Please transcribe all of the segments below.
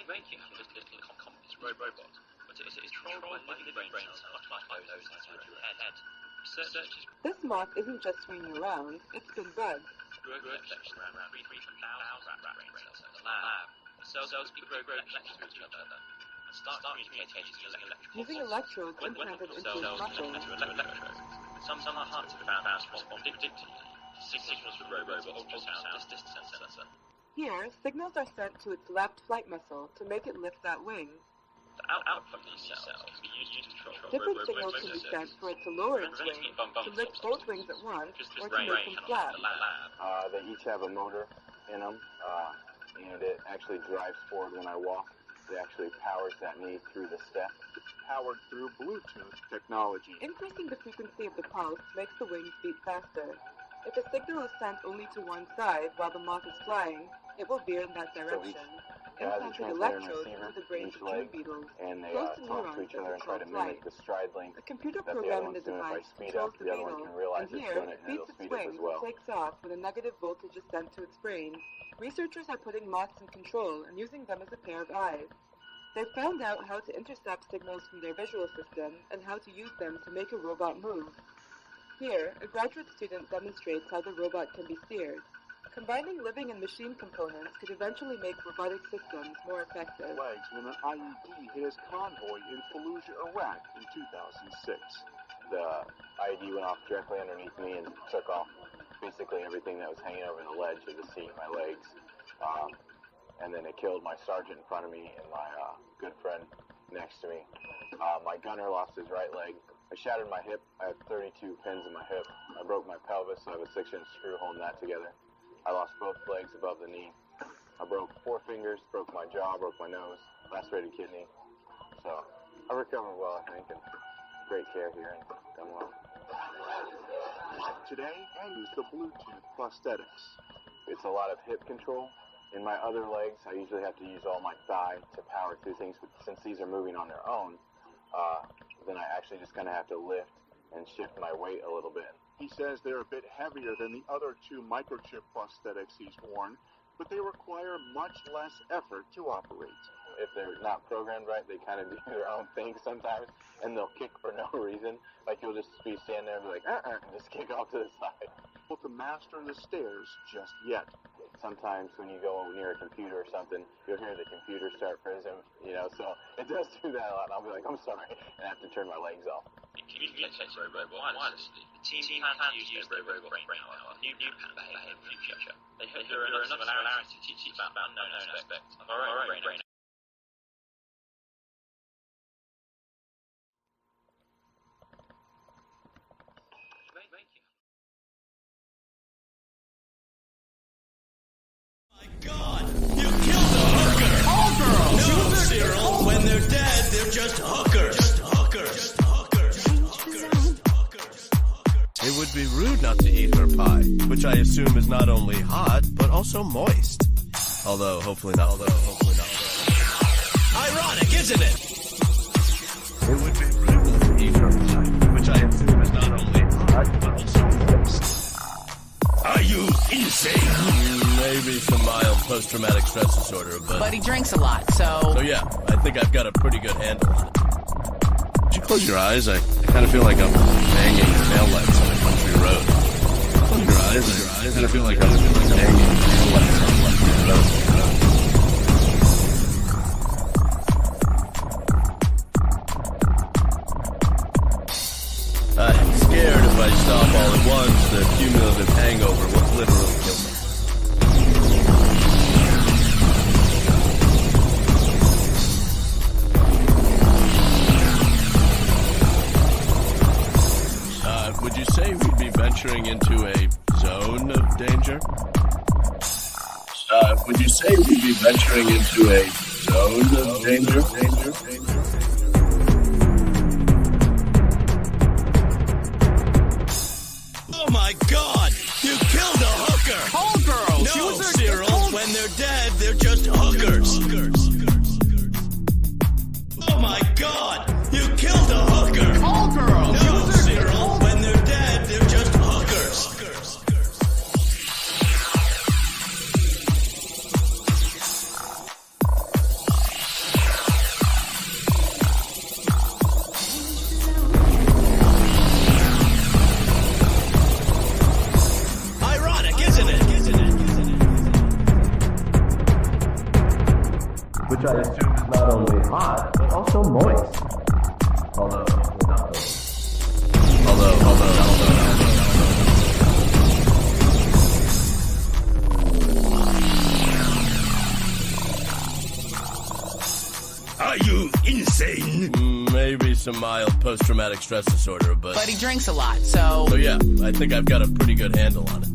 making a little complex robot, but it is controlled by living brains like those inside your head. Researchers... This moth isn't just swinging around, it's been bred. Grow collections around 3,000 brain cells in the lab. The cells grow collections with each other and start communicating using electrodes implanted into his muscles. Some parts of the found respond predictably to signals from robot ultrasound distance sensor. Here, signals are sent to its left flight muscle to make it lift that wing. The output of these cells can be used to control different signals can be sent for it to lower its wing, to lift both wings at once, or to make them flat. They each have a motor in them, and it actually drives forward when I walk. It actually powers that knee through the step. Powered through Bluetooth technology. Increasing the frequency of the pulse makes the wings beat faster. If a signal is sent only to one side while the moth is flying, it will veer in that direction. Implanted electrodes into the brains of tree beetles, and they close to talk to neurons each other and try to control mimic flight. the stride length. A computer that the program other in the one's doing. If I device speed controls up, the the other one beetle, can realize and it's here, doing it it, and beats it'll its speed up wings as well. and takes off when a negative voltage is sent to its brain. Researchers are putting moths in control and using them as a pair of eyes. They've found out how to intercept signals from their visual system and how to use them to make a robot move. Here, a graduate student demonstrates how the robot can be steered. Combining living and machine components could eventually make robotic systems more effective. Legs when an IED hit his convoy in Fallujah, Iraq in 2006. The IED went off directly underneath me and took off basically everything that was hanging over the ledge of the seat, my legs. And then it killed my sergeant in front of me and my good friend next to me. My gunner lost his right leg. I shattered my hip. I have 32 pins in my hip. I broke my pelvis, so I have a 6-inch screw holding that together. I lost both legs above the knee. I broke 4 fingers, broke my jaw, broke my nose, lacerated kidney. So I recovered well, I think, and great care here and done well. Today, I use the Bluetooth prosthetics. It's a lot of hip control. In my other legs, I usually have to use all my thigh to power through things, but since these are moving on their own, then I actually just kind of have to lift and shift my weight a little bit. He says they're a bit heavier than the other 2 microchip prosthetics he's worn, but they require much less effort to operate. If they're not programmed right, they kind of do their own thing sometimes, and they'll kick for no reason. Like you'll just be standing there and be like, and just kick off to the side. Able to master the stairs just yet. Sometimes when you go near a computer or something, you'll hear the computer start freezing, so it does do that a lot. And I'll be like, I'm sorry, and I have to turn my legs off. Communicates robot wirelessly. The team plans to use their robot brain power on new pattern behavior in the future. They hope there are enough similarities to teach about unknown aspects of our own brain. God, you killed a hooker! All girls! No, Cyril, when they're dead, they're just hookers. Just hookers. Just hookers. It would be rude not to eat her pie, which I assume is not only hot, but also moist. Although, hopefully not. Ironic, isn't it? It would be rude not to eat her pie, which I assume is not only hot, but also moist. Are you insane? Maybe some mild post-traumatic stress disorder, But he drinks a lot, so... So yeah, I think I've got a pretty good handle on it. Would you close your eyes? I kind of feel like I'm banging taillights on a country road. Close your eyes. I kind of feel like I'm banging taillights on a country road. I'm scared if I stop all at once, the cumulative hangover will literally kill me. Would you say we'd be venturing into a zone of danger? Would you say we'd be venturing into a zone of danger? Oh my God! You killed a hooker! All girls! No, Cyril, when they're dead, they're just hookers. Oh my God! You killed a hooker! All girls! No, Cyril, when they're dead, they're just hookers. which I assume is not only hot, but also moist. Although, without the... Are you insane? Maybe some mild post-traumatic stress disorder, but But he drinks a lot, so... So yeah, I think I've got a pretty good handle on it.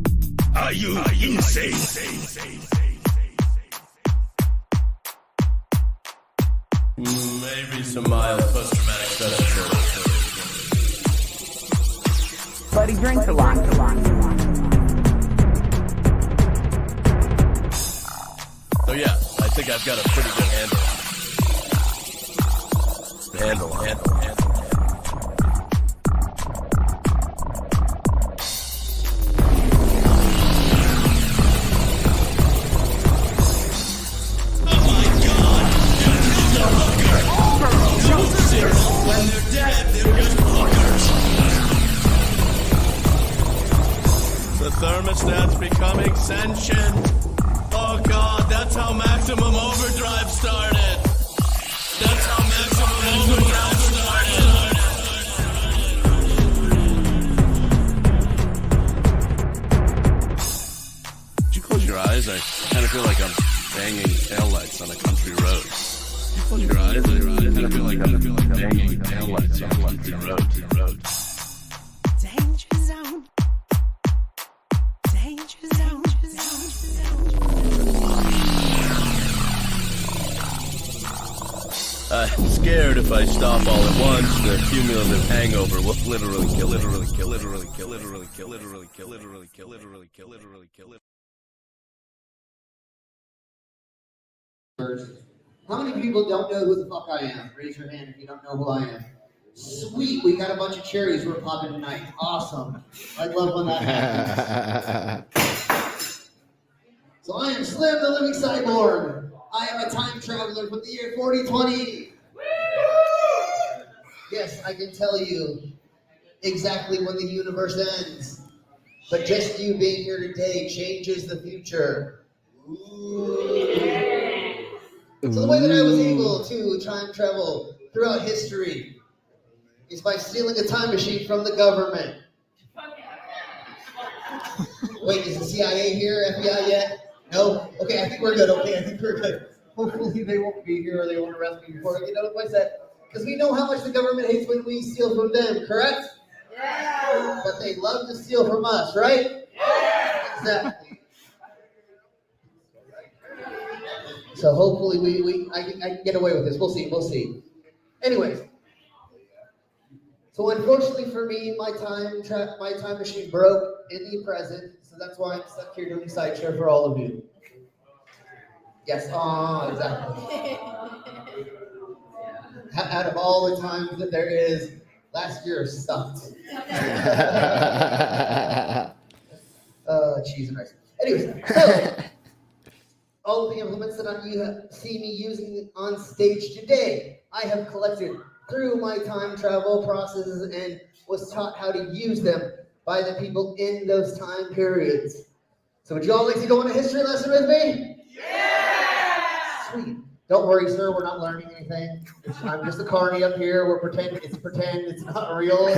Are you insane? Maybe some mild post-traumatic stress disorder. But he drinks a lot. So yeah, I think I've got a pretty good handle on it. Handle. Oh my God! You killed a hooker! When they're dead, they're just hookers. The thermostat's becoming sentient. Oh God, that's how maximum overdrive started. That's how maximum overdrive started. Did you close your eyes? I kind of feel like I'm banging taillights on a country road. Did you close your eyes? I kind of feel like I'm banging taillights on a country road. Danger zone. Danger zone. I'm scared if I stop all at once, the cumulative hangover will literally kill. How many people don't know who the fuck I am? Raise your hand if you don't know who I am. Sweet, we got a bunch of cherries we're popping tonight. Awesome. I love when that happens. So I am Slim, the living cyborg. I am a time traveler from the year 4020. Yes, I can tell you exactly when the universe ends. But just you being here today changes the future. So the way that I was able to time travel throughout history is by stealing a time machine from the government. Wait, is the CIA here, FBI yet? No? Okay, I think we're good. Hopefully they won't be here or they won't arrest me before I get out of my set. Because we know how much the government hates when we steal from them, correct? Yeah. But they love to steal from us, right? Yeah. Exactly. So hopefully I can get away with this. We'll see. Anyways. So unfortunately for me, my time machine broke in the present. So that's why I'm stuck here doing sideshow for all of you. Yes, exactly. Out of all the times that there is, last year sucked. Cheese and rice. Anyways, so all of the implements that you see me using on stage today, I have collected through my time travel processes and was taught how to use them by the people in those time periods. So would you all like to go on a history lesson with me? Yeah! Sweet. Don't worry, sir, we're not learning anything. I'm just a carny up here. We're pretend, it's not real. We're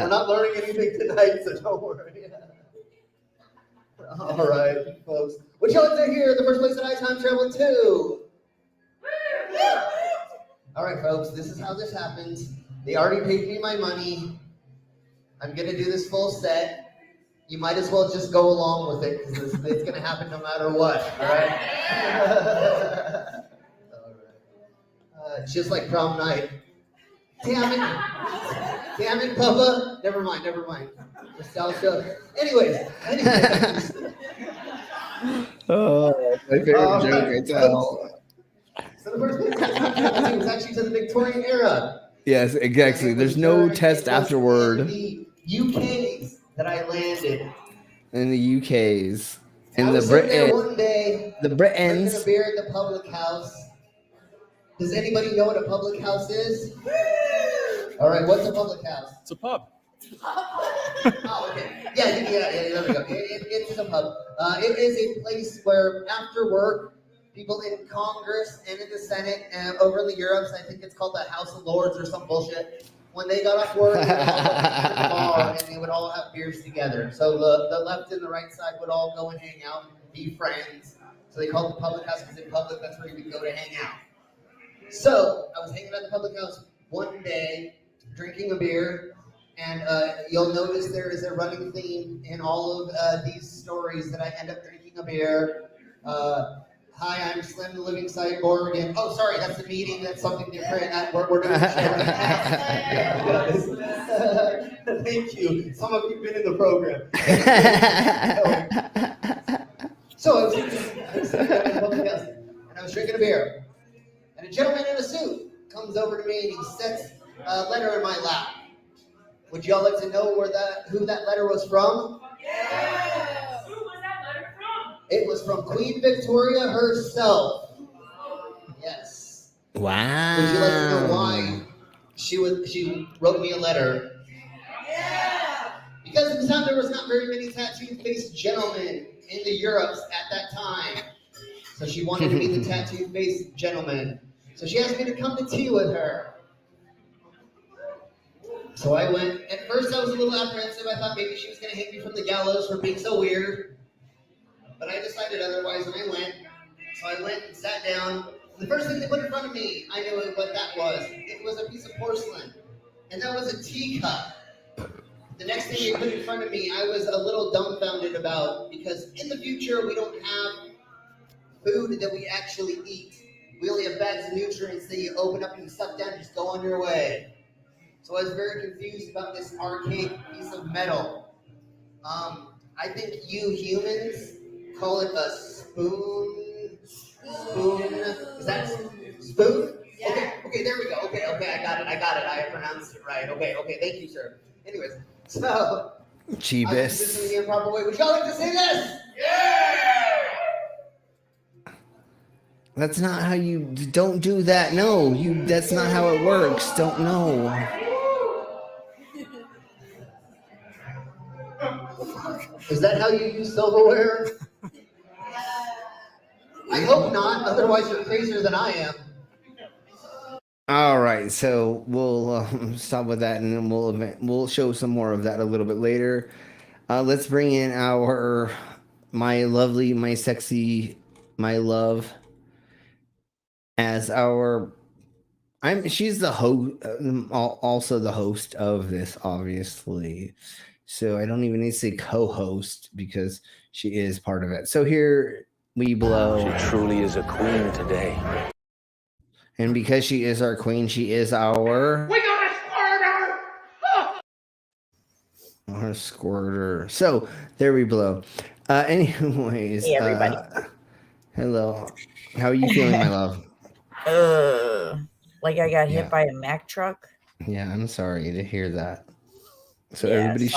not learning anything tonight, so don't worry. All right, folks. Would you like to hear the first place that I time traveled to? All right, folks, this is how this happens. They already paid me my money. I'm going to do this full set. You might as well just go along with it because it's going to happen no matter what, all right? Just like prom night. Damn it, Papa. Never mind. Nostalgia. Anyways. Oh, my favorite joke, I tell. So the first place I was actually to the Victorian era. Yes, exactly. There's no test afterward. The UKs that I landed. In the UKs. In the Britons. One day, the Britons. Drinking a beer at the public house. Does anybody know what a public house is? All right, what's a public house? It's a pub. Oh, okay. Yeah, there we go. It's a pub. It is a place where after work, people in Congress and in the Senate and over in the Europes, I think it's called the House of Lords or some bullshit. When they got off work, they would all go to the bar and they would all have beers together. So the left and the right side would all go and hang out and be friends. So they called it the public house because in public, that's where you would go to hang out. So I was hanging at the public house one day, drinking a beer, and you'll notice there is a running theme in all of these stories that I end up drinking a beer. Hi, I'm Slim, the Living Cyborg, and oh, sorry, that's the meeting. That's something different. We're doing the show right now. Thank you. Some of you've been in the program. So I was sitting down in the public house, and I was drinking a beer, and a gentleman in a suit comes over to me, and he sets a letter in my lap. Would y'all like to know who that letter was from? Yeah. Who was that letter from? It was from Queen Victoria herself. Yes. Wow. Would you like to know why she wrote me a letter? Yeah. Because at the time there was not very many tattooed-faced gentlemen in the Europes at that time. So she wanted to be the tattooed-faced gentleman. So she asked me to come to tea with her. So I went. At first I was a little apprehensive. I thought maybe she was going to hang me from the gallows for being so weird. But I decided otherwise and I went. So I went and sat down. The first thing they put in front of me, I knew what that was. It was a piece of porcelain. And that was a teacup. The next thing they put in front of me, I was a little dumbfounded about, because in the future we don't have food that we actually eat. We only have bags of nutrients that you open up and suck down and just go on your way. So I was very confused about this archaic piece of metal. I think you humans call it a spoon. Is that spoon? Yeah. Okay, there we go. Okay, I got it. I pronounced it right. Okay, thank you, sir. Anyways, so Jeebus. This is the improper way. Would y'all like to say this? Yeah! That's not how you don't do that. No, that's not how it works. Don't know. Is that how you use silverware? I hope not, otherwise you're crazier than I am. All right, so we'll stop with that, and then we'll show some more of that a little bit later. Let's bring in my lovely, my sexy, my love as she's the host, also the host of this, obviously. So I don't even need to say co-host because she is part of it. So here we blow. She truly is a queen today. And because she is our queen, she is our... We got a squirter! Our squirter. So there we blow. Anyways. Hey, everybody. Hello. How are you feeling, my love? Like I got hit by a Mack truck. Yeah, I'm sorry to hear that. So Yeah, everybody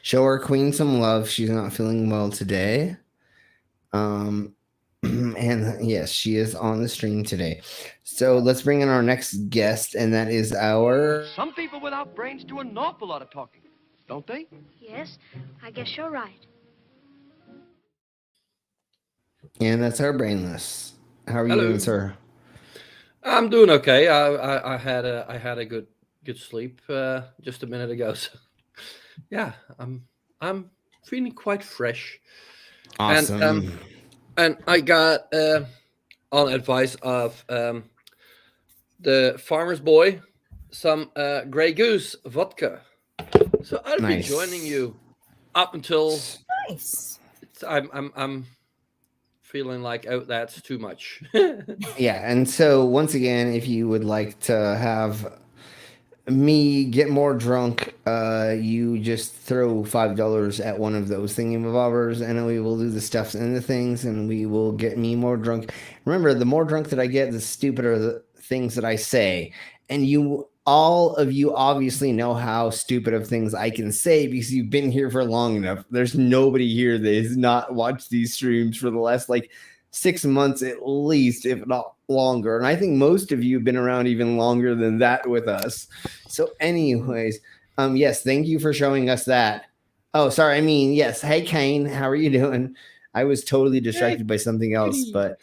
show our queen some love. She's not feeling well today. And yes, she is on the stream today. So let's bring in our next guest, and that is our... Some people without brains do an awful lot of talking, don't they? Yes, I guess you're right. And that's our brainless. How are you doing, sir? I'm doing okay. I had a good sleep just a minute ago. So yeah, I'm feeling quite fresh. Awesome. And I got on advice of the farmer's boy some Grey Goose vodka. So I'll be joining you up until I'm feeling like that's too much. Yeah, and so once again, if you would like to have me get more drunk, you just throw $5 at one of those thingy-mabobbers, and we will do the stuffs and the things, and we will get me more drunk. Remember, the more drunk that I get, the stupider the things that I say. And all of you obviously know how stupid of things I can say because you've been here for long enough. There's nobody here that has not watched these streams for the last 6 months at least, if not longer. And I think most of you have been around even longer than that with us. So anyways, yes, thank you for showing us that. Oh, sorry. I mean, yes. Hey, Kane, how are you doing? I was totally distracted by something else, but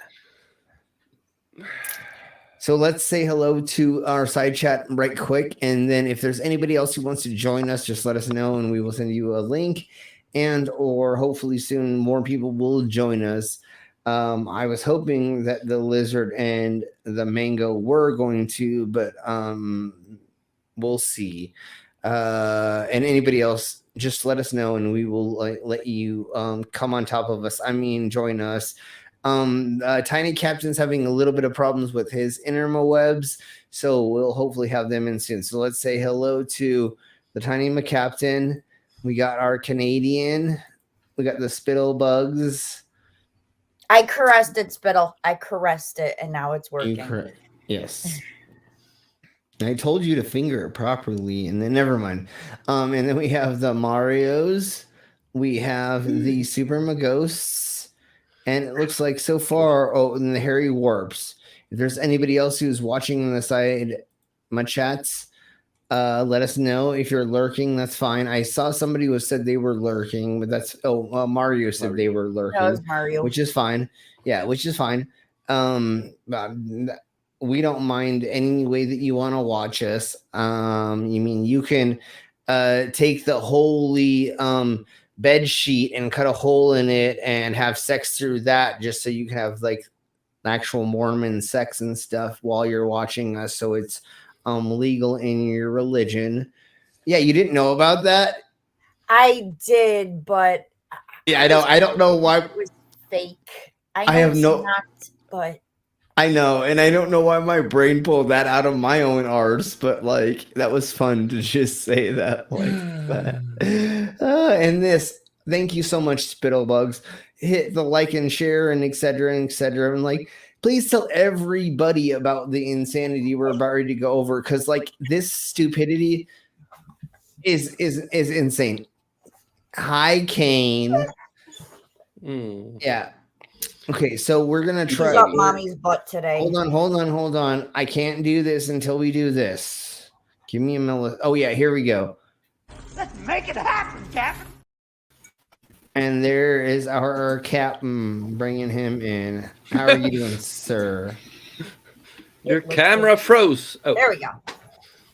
so let's say hello to our side chat right quick, and then if there's anybody else who wants to join us, just let us know, and we will send you a link, and or hopefully soon more people will join us. I was hoping that the lizard and the mango were going to, but we'll see. And anybody else, just let us know, and we will let you come on top of us. I mean, join us. Tiny Captain's having a little bit of problems with his interwebs, so we'll hopefully have them in soon. So let's say hello to the Tiny McCaptain. We got our Canadian. We got the Spittle Bugs. I caressed it, Spittle. I caressed it, and now it's working. Yes. I told you to finger it properly, and then never mind. And then we have the Marios. We have the Super Maghosts. And it looks like so far, and the Harry Warps. If there's anybody else who's watching on the side, my chats, let us know. If you're lurking, that's fine. I saw somebody who said they were lurking, but that's Mario said they were lurking. That was Mario. Which is fine. Yeah, which is fine. We don't mind any way that you want to watch us. You can take the holy bed sheet and cut a hole in it and have sex through that, just so you can have like actual Mormon sex and stuff while you're watching us, so it's legal in your religion. Yeah, you didn't know about that? I did, but yeah, I don't know why it was fake. I have no but I know, and I don't know why my brain pulled that out of my own arse, but like that was fun to just say that like that. And this, thank you so much, Spittlebugs. Hit the like and share and etc. and etc. And like, please tell everybody about the insanity we're about ready to go over, because like this stupidity is insane. Hi, Kane. Yeah. Okay, so we're gonna try. He's up mommy's butt today. Hold on. I can't do this until we do this. Give me a minute. Oh yeah, here we go. Let's make it happen, Captain. And there is our captain, bringing him in. How are you doing, sir? Your camera froze. Oh. There we go.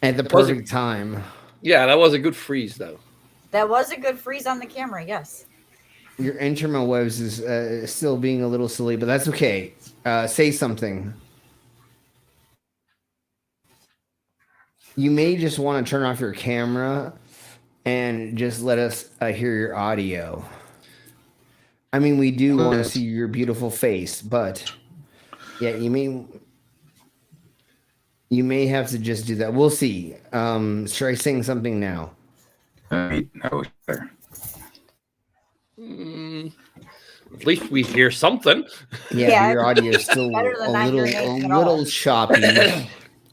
At the perfect time. Yeah, that was a good freeze, though. That was a good freeze on the camera, yes. Your interwebs is still being a little silly, but that's okay. Say something. You may just want to turn off your camera and just let us hear your audio. I mean, we do want to see your beautiful face, but yeah, you may have to just do that. We'll see. Try saying something now. At least we hear something. Yeah, your audio is still a little choppy.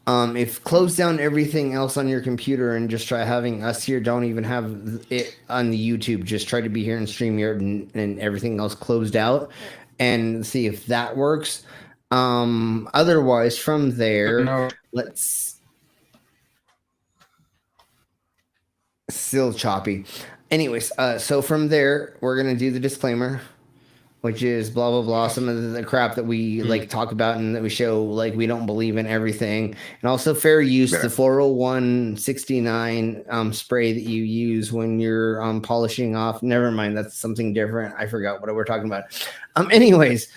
If close down everything else on your computer and just try having us here, don't even have it on the YouTube. Just try to be here in StreamYard and everything else closed out, and see if that works. Otherwise, from there, let's. Still choppy. Anyways, so from there, we're gonna do the disclaimer, which is blah blah blah, some of the crap that we like talk about and that we show, like we don't believe in everything, and also fair use, the 40169 spray that you use when you're polishing off. Never mind, that's something different. I forgot what we're talking about. Anyways,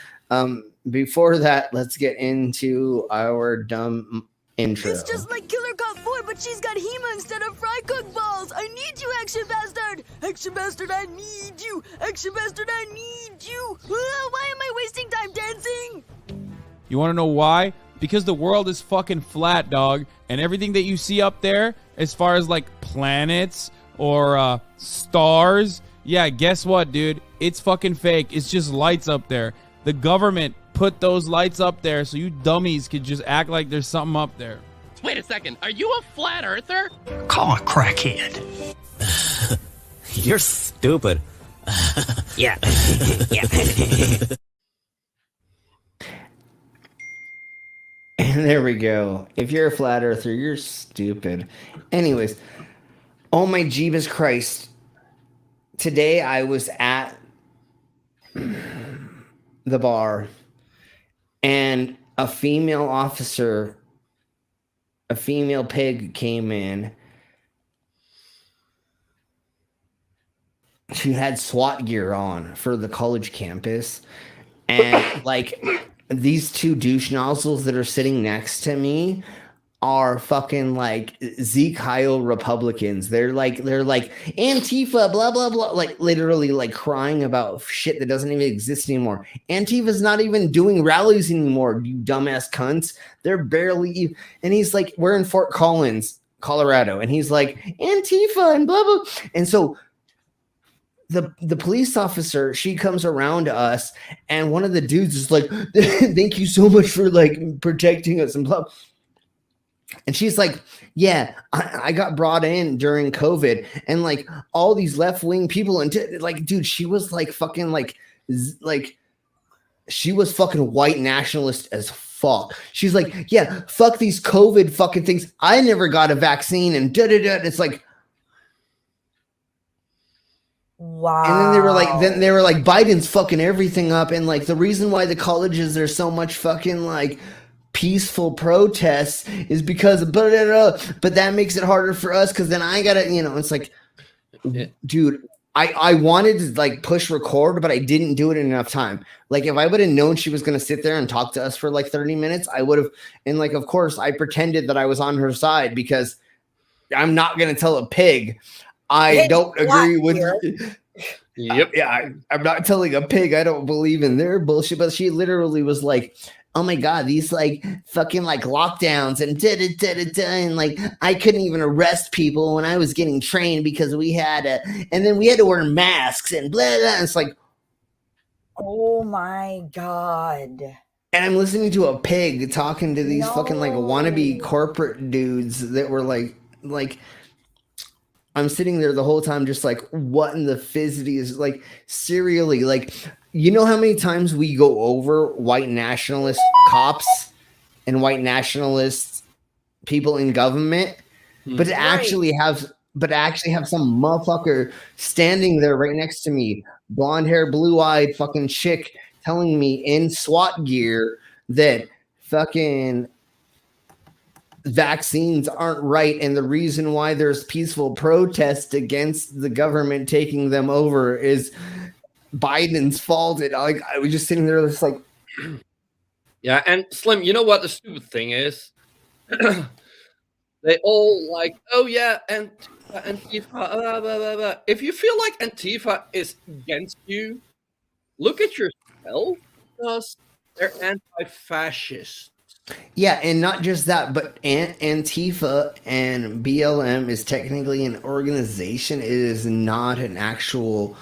before that, let's get into our dumb intro. It's just like Killer Cop 4, but she's got Hema instead of fry cook balls. I need you, Action Bastard! Action Bastard, I need you! Action Bastard, I need you! Why am I wasting time dancing? You want to know why? Because the world is fucking flat, dog. And everything that you see up there, as far as like planets or stars, yeah, guess what, dude? It's fucking fake. It's just lights up there. The government put those lights up there so you dummies could just act like there's something up there. Wait a second, are you a flat earther? Call a crackhead. You're stupid. Yeah. And there we go. If you're a flat earther, you're stupid. Anyways, oh my Jeebus Christ. Today I was at the bar, and a female officer, a female pig came in. She had SWAT gear on for the college campus. And like these two douche nozzles that are sitting next to me are fucking like Zeke Heil Republicans. They're like Antifa, blah blah blah, like literally like crying about shit that doesn't even exist anymore. Antifa's not even doing rallies anymore, you dumbass cunts. They're barely. And he's like, we're in Fort Collins, Colorado, and he's like Antifa and blah blah. And so the police officer, she comes around to us, and one of the dudes is like, thank you so much for like protecting us and blah. And she's like, yeah, I got brought in during COVID, and like all these left-wing people, and like, dude, she was like fucking like she was fucking white nationalist as fuck. She's like, yeah, fuck these COVID fucking things. I never got a vaccine, and da da da. It's like, wow. And then they were like, Biden's fucking everything up, and like the reason why the colleges there's so much fucking like peaceful protests is because of blah, blah, blah, but that makes it harder for us because then I gotta, it's like, dude, I wanted to like push record, but I didn't do it in enough time. Like if I would have known she was gonna sit there and talk to us for like 30 minutes, I would have. And like, of course, I pretended that I was on her side because I'm not gonna tell a pig I don't agree with. Yep. Yeah, I'm not telling a pig I don't believe in their bullshit, but she literally was like, oh my God, these like fucking like lockdowns and and like I couldn't even arrest people when I was getting trained because we had and then we had to wear masks and blah, blah. And it's like, oh my God. And I'm listening to a pig talking to these fucking like wannabe corporate dudes that were like I'm sitting there the whole time just like, what in the fizzity is like, serially, like, you know how many times we go over white nationalist cops and white nationalist people in government, but to actually have some motherfucker standing there right next to me, blonde hair, blue eyed fucking chick telling me in SWAT gear that fucking vaccines aren't right, and the reason why there's peaceful protest against the government taking them over is Biden's fault. And I was just sitting there just like, yeah. And Slim, you know what the stupid thing is? They all like, oh yeah, Antifa, blah, blah, blah, blah. If you feel like Antifa is against you, look at yourself, because they're anti-fascist. Yeah, and not just that, but Antifa and BLM is technically an organization. It is not an actual.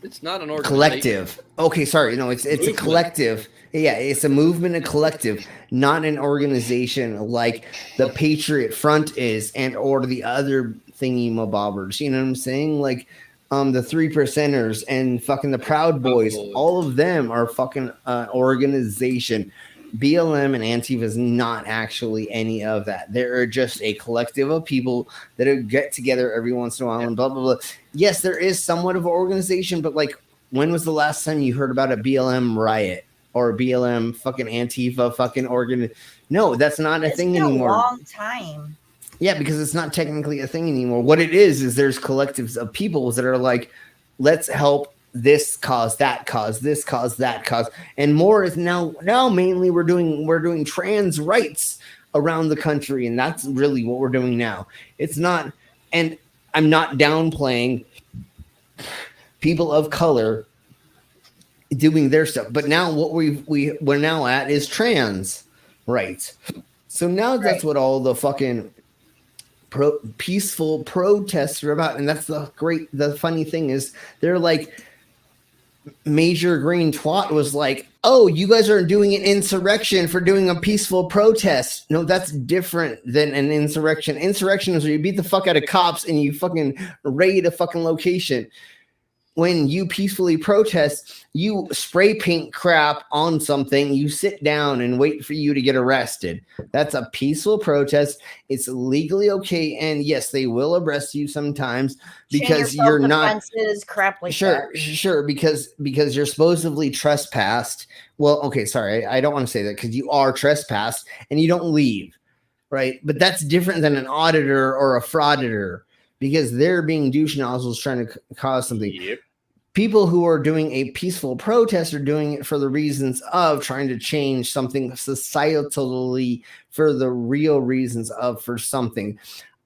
It's not an organization. Collective. Okay, sorry. No, it's a collective. Yeah, it's a movement, a collective, not an organization like the Patriot Front is, and or the other thingy mabobbers. You know what I'm saying? Like, the 3%ers and fucking the Proud Boys. All of them are fucking organization. BLM and Antifa is not actually any of that. They're just a collective of people that get together every once in a while and blah, blah, blah. Yes, there is somewhat of an organization, but like, when was the last time you heard about a BLM riot or a BLM fucking Antifa fucking organ? No, that's not a thing anymore. It's been a long time. Yeah, because it's not technically a thing anymore. What it is there's collectives of people that are like, let's help this cause, that cause, this cause, that cause, and more is now mainly we're doing trans rights around the country, and that's really what we're doing now. It's not, and I'm not downplaying people of color doing their stuff, but now what we're now at is trans rights. So now that's what all the fucking peaceful protests are about, and that's the funny thing is they're like, Major Green Twat was like, oh, you guys are doing an insurrection for doing a peaceful protest. No, that's different than an insurrection. Insurrection is where you beat the fuck out of cops and you fucking raid a fucking location. when you peacefully protest, you spray paint crap on something, you sit down and wait for you to get arrested. That's a peaceful protest. It's legally okay. And yes, they will arrest you sometimes because you're not crap like sure, that. sure, because you're supposedly trespassed. Well, okay, sorry, I don't want to say that because you are trespassed and you don't leave, right? But that's different than an auditor or a frauditor because they're being douche nozzles trying to cause something. Yep. People who are doing a peaceful protest are doing it for the reasons of trying to change something societally for the real reasons of for something.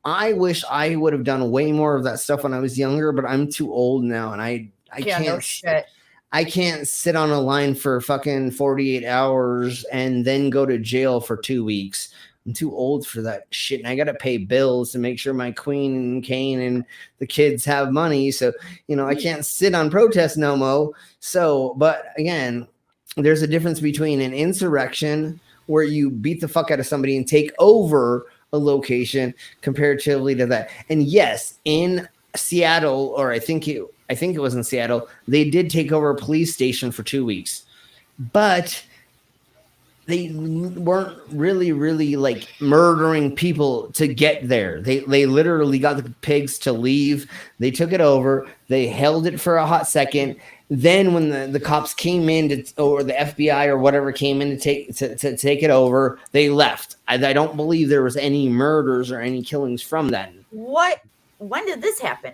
I wish I would have done way more of that stuff when I was younger, but I'm too old now and I can't. No shit. I can't sit on a line for fucking 48 hours and then go to jail for 2 weeks. I'm too old for that shit. And I got to pay bills to make sure my queen and Kane and the kids have money. So, I can't sit on protest no mo. So, but again, there's a difference between an insurrection where you beat the fuck out of somebody and take over a location comparatively to that. And yes, in Seattle, or I think it was in Seattle, they did take over a police station for 2 weeks, but they weren't really like murdering people to get there. They literally got the pigs to leave. They took it over. They held it for a hot second. Then when the cops came in or the FBI or whatever came in to take it over, they left. I don't believe there was any murders or any killings from that. What? When did this happen?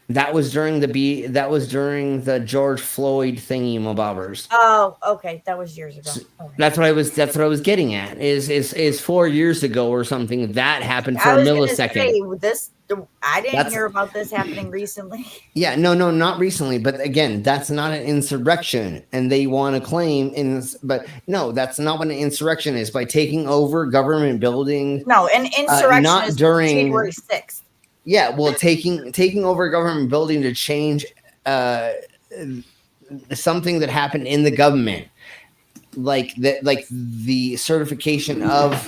That was during the George Floyd thingy mobobbers. Oh, okay, that was years ago. Okay. That's what I was getting at. Is 4 years ago or something that happened for a millisecond. I didn't hear about this happening recently. Yeah, no, not recently. But again, that's not an insurrection, and they want to claim but no, that's not what an insurrection is. By taking over government buildings. No, an insurrection not is during January 6th. Yeah, well, taking over a government building to change something that happened in the government, like the certification of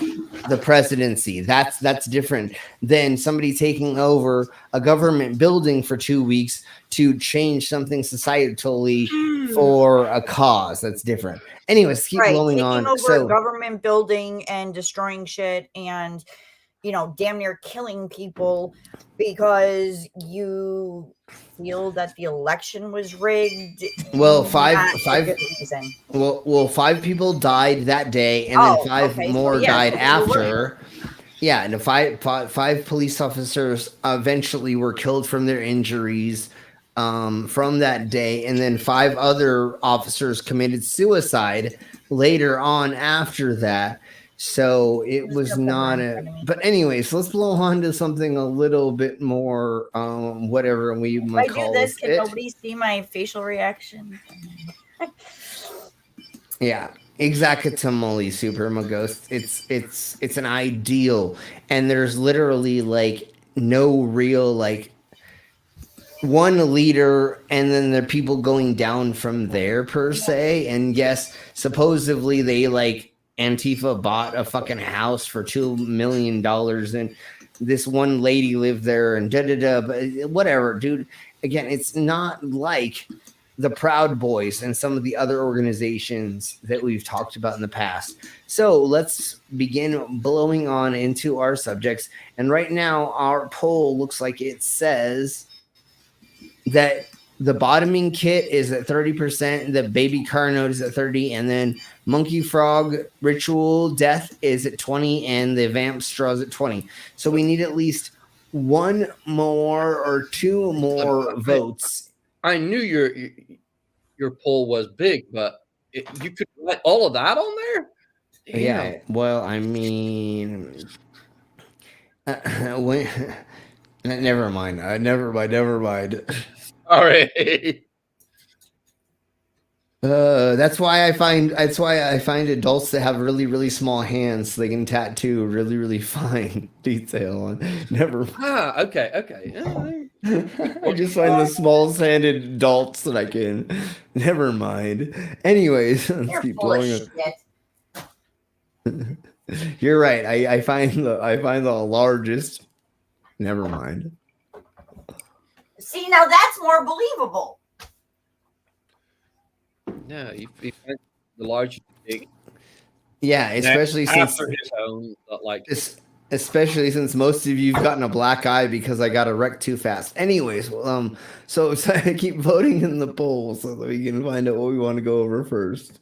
the presidency. That's different than somebody taking over a government building for 2 weeks to change something societally for a cause. That's different. Anyways, keep blowing on. Taking over a government building and destroying shit and damn near killing people because you feel that the election was rigged. Well, five people died that day, and then five more died after. Yeah, and five police officers eventually were killed from their injuries from that day, and then 5 other officers committed suicide later on after that. So it was not but anyways, let's blow on to something a little bit more, whatever we might call it. Can nobody see my facial reaction? Yeah, exactly, Super Maghost. It's an ideal, and there's literally like no real like one leader, and then there are people going down from there per se. And yes, supposedly they like Antifa bought a fucking house for $2 million and this one lady lived there and but whatever, dude. Again, it's not like the Proud Boys and some of the other organizations that we've talked about in the past. So let's begin blowing on into our subjects. And right now our poll looks like it says that the bottoming kit is at 30%, the baby car note is at 30%, and then monkey frog ritual death is at 20%, and the vamp straws at 20%. So we need at least 1 more or 2 more votes. I knew your poll was big, but you could let all of that on there? Damn. Yeah, well, I mean, never mind. All right. That's why I find adults that have really, really small hands so they can tattoo really, really fine detail on. Never. Okay. I just find the small-handed adults that I can. Never mind. Anyways, let's keep blowing it. You're right. I find the largest. Never mind. See, now that's more believable. Yeah, he finds the large big. Yeah, especially since after his own, like especially since most of you've gotten a black eye because I got a wreck too fast. Anyways, so I keep voting in the poll so that we can find out what we want to go over first.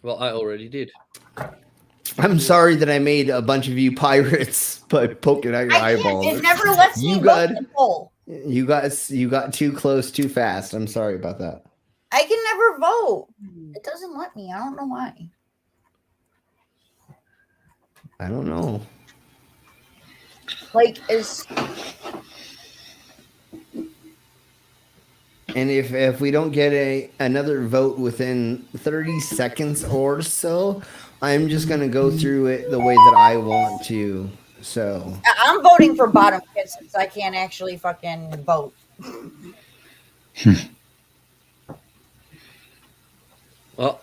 Well, I already did. I'm sorry that I made a bunch of you pirates by poking out your eyeballs. It never lets me vote in the poll. You got too close too fast. I'm sorry about that. I can never vote. It doesn't let me. I don't know why. I don't know. Like is. And if we don't get another vote within 30 seconds or so, I'm just gonna go through it the way that I want to. So I'm voting for bottom kit since I can't actually fucking vote. Well,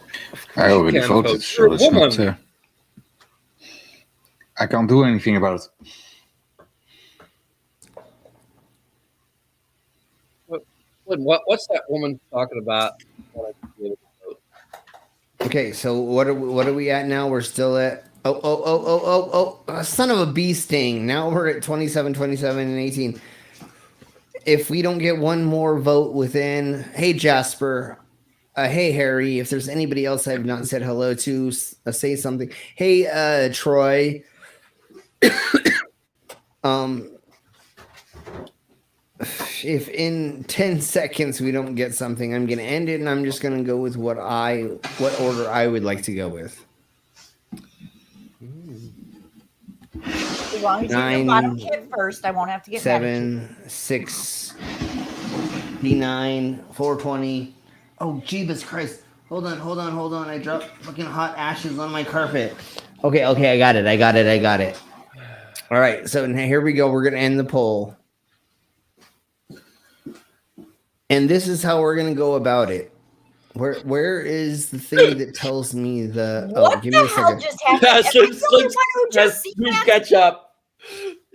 I already voted, so it's not. I can't do anything about it. What's that woman talking about? Okay, so what are we at now? We're still at son of a bee sting. Now we're at 27, 27, and 18. If we don't get one more vote within, hey Jasper, hey Harry, if there's anybody else I've not said hello to, say something. Hey Troy. If in 10 seconds we don't get something, I'm gonna end it, and I'm just gonna go with what order I would like to go with. As long as you do bottom kit first, I won't have to get 7, 6, D9, 420. Oh, Jeebus Christ. Hold on. I dropped fucking hot ashes on my carpet. Okay, I got it. All right, so now here we go. We're going to end the poll. And this is how we're going to go about it. Where is the thing that tells me the... What give me a second. Just happened? Please catch up.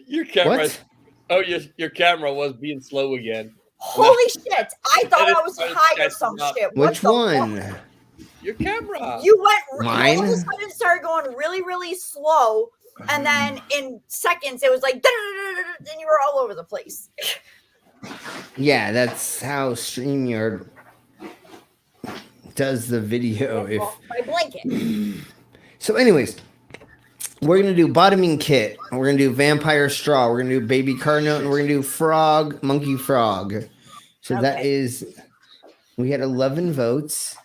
Your camera... What? Oh, your camera was being slow again. Holy shit! I thought I was high or some shit. Which one? Fuck? Your camera. You went... Mine? All of a sudden started going really, really slow. And then in seconds, it was like... And you were all over the place. Yeah, that's how StreamYard does the video. My blanket. So anyways, we're going to do bottoming kit. We're going to do vampire straw. We're going to do baby carnote. And we're going to do frog, monkey frog. So that is... We had 11 votes.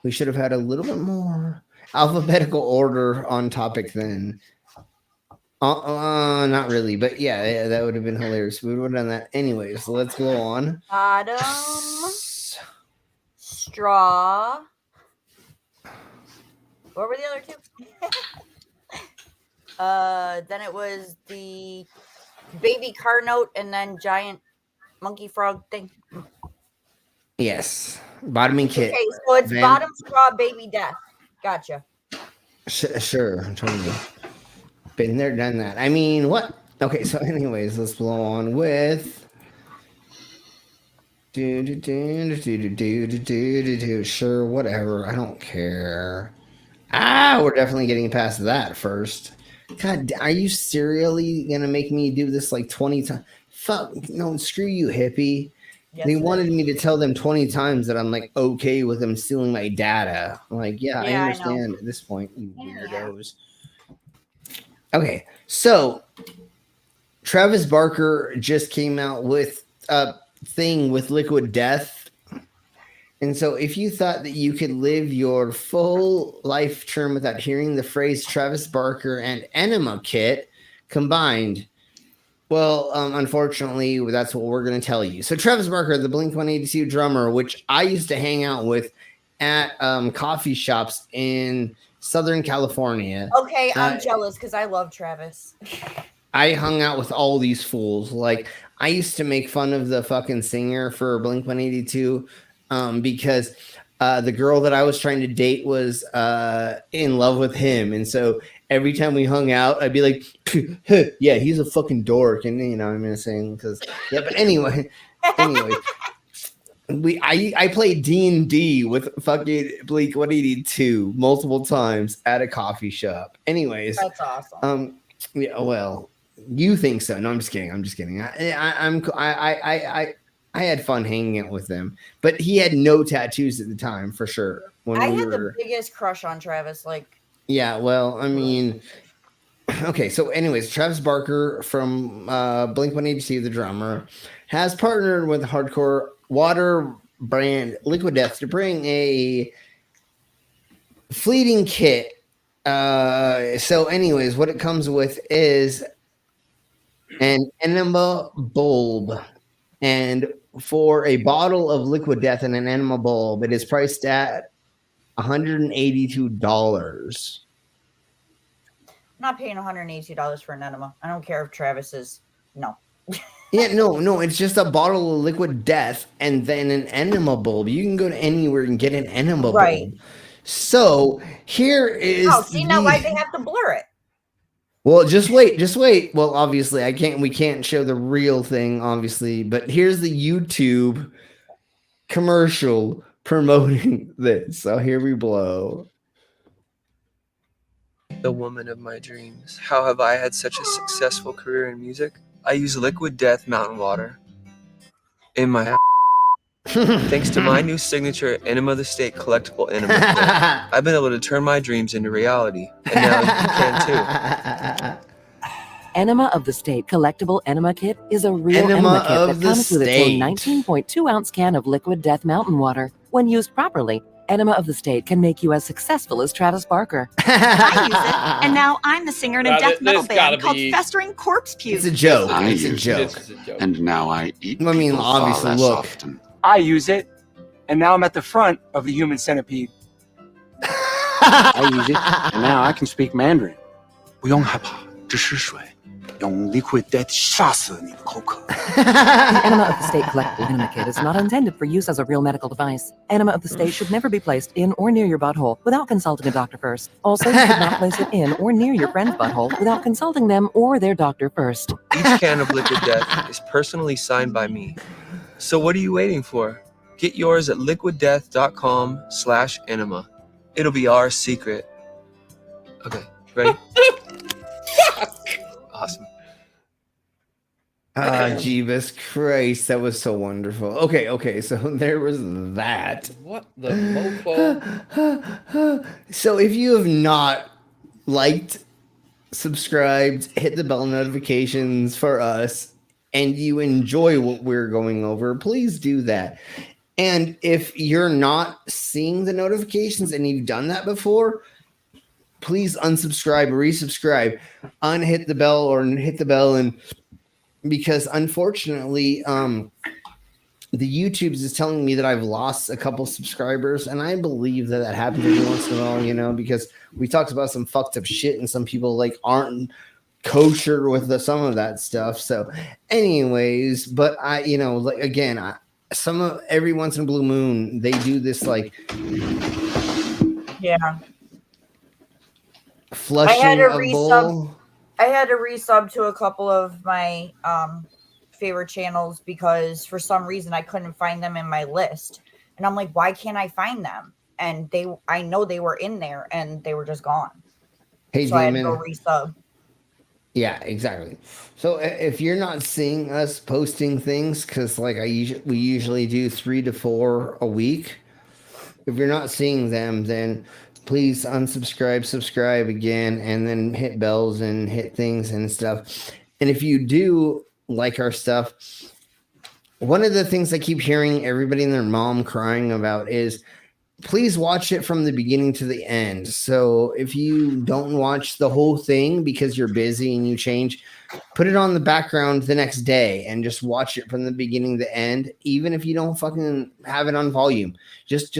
We should have had a little bit more alphabetical order on topic then. Not really, but yeah, that would have been hilarious. We would have done that anyway. So let's go on. Bottom straw. What were the other two? Then it was the baby car note and then giant monkey frog thing. Yes, bottoming kit. Okay, so it's bottom straw, baby death. Gotcha. Sure, I'm trying to. Been there, done that. I mean, what? Okay, so anyways, let's blow on with... Sure, whatever. I don't care. We're definitely getting past that first. God, are you serially gonna make me do this like 20 times? Fuck, no, screw you, hippie. Yes, they wanted me to tell them 20 times that I'm like okay with them stealing my data. I'm like, yeah, I understand at this point, you weirdos. Okay, so Travis Barker just came out with a thing with liquid death. And so if you thought that you could live your full life term without hearing the phrase Travis Barker and Enema Kit combined, well, unfortunately, that's what we're going to tell you. So Travis Barker, the Blink-182 drummer, which I used to hang out with at coffee shops in Southern California. Okay, I'm jealous because I love Travis. I hung out with all these fools. Like, I used to make fun of the fucking singer for Blink-182 because the girl that I was trying to date was in love with him. And so every time we hung out, I'd be like, yeah, he's a fucking dork. And, you know, I'm going to say, because, yeah, but anyway. I played D&D with fucking Blink 182 multiple times at a coffee shop. Anyways, That's awesome. Yeah, well, you think so? No, I'm just kidding. I'm just kidding. I had fun hanging out with him, but he had no tattoos at the time for sure. I had the biggest crush on Travis. Like, yeah, well, I mean, okay. So, anyways, Travis Barker from Blink 182, the drummer, has partnered with hardcore water brand Liquid Death to bring a fleeting kit. So, anyways, what it comes with is an enema bulb, and for a bottle of Liquid Death and an enema bulb, it is priced at $182. I'm not paying $182 for an enema. I don't care if Travis is no. Yeah, no, it's just a bottle of Liquid Death and then an enema bulb. You can go to anywhere and get an enema bulb. So here is. Oh, see now why they have to blur it? Well, just wait. Well, obviously, we can't show the real thing, obviously, but here's the YouTube commercial promoting this. So here we blow. The woman of my dreams. How have I had such a successful career in music? I use Liquid Death mountain water in my thanks to my new signature Enema of the State collectible enema kit, I've been able to turn my dreams into reality, and now you can too. Enema of the State collectible enema kit is a real enema kit that comes with its own 19.2 ounce can of Liquid Death mountain water. When used properly, Enema of the State can make you as successful as Travis Barker. I use it, and now I'm the singer in a death metal band called Festering Corpse Puke. It's a joke. I It's a use joke. it, and now I eat. I mean, people far obviously, less look. often. I use it, and now I'm at the front of the human centipede. I use it, and now I can speak Mandarin. 不用害怕，这是水，用 Liquid Death 杀死你的口渴。 The Enema of the State collectible enema kit is not intended for use as a real medical device. Enema of the State should never be placed in or near your butthole without consulting a doctor first. Also, you should not place it in or near your friend's butthole without consulting them or their doctor first. Each can of Liquid Death is personally signed by me. So what are you waiting for? Get yours at liquiddeath.com/enema. It'll be our secret. Okay, ready? Awesome. Jeebus Christ, that was so wonderful. Okay, so there was that. What the mofo? So if you have not liked, subscribed, hit the bell notifications for us, and you enjoy what we're going over, please do that. And if you're not seeing the notifications and you've done that before, please unsubscribe, resubscribe, unhit the bell, or hit the bell. And because unfortunately, the YouTube's is telling me that I've lost a couple subscribers, and I believe that happens every once in a while, because we talked about some fucked up shit, and some people aren't kosher with some of that stuff. So, anyways, but every once in a blue moon they do this flushing I had to a bowl. I had to resub to a couple of my favorite channels because for some reason I couldn't find them in my list, and I'm like, why can't I find them? And I know they were in there and they were just gone. Hey, so Damon. I had to go resub. Yeah, exactly. So if you're not seeing us posting things, because we usually do 3 to 4 a week. If you're not seeing them, then please unsubscribe, subscribe again, and then hit bells and hit things and stuff. And if you do like our stuff, one of the things I keep hearing everybody and their mom crying about is, please watch it from the beginning to the end. So if you don't watch the whole thing because you're busy and you change, put it on the background the next day and just watch it from the beginning to the end. Even if you don't fucking have it on volume, just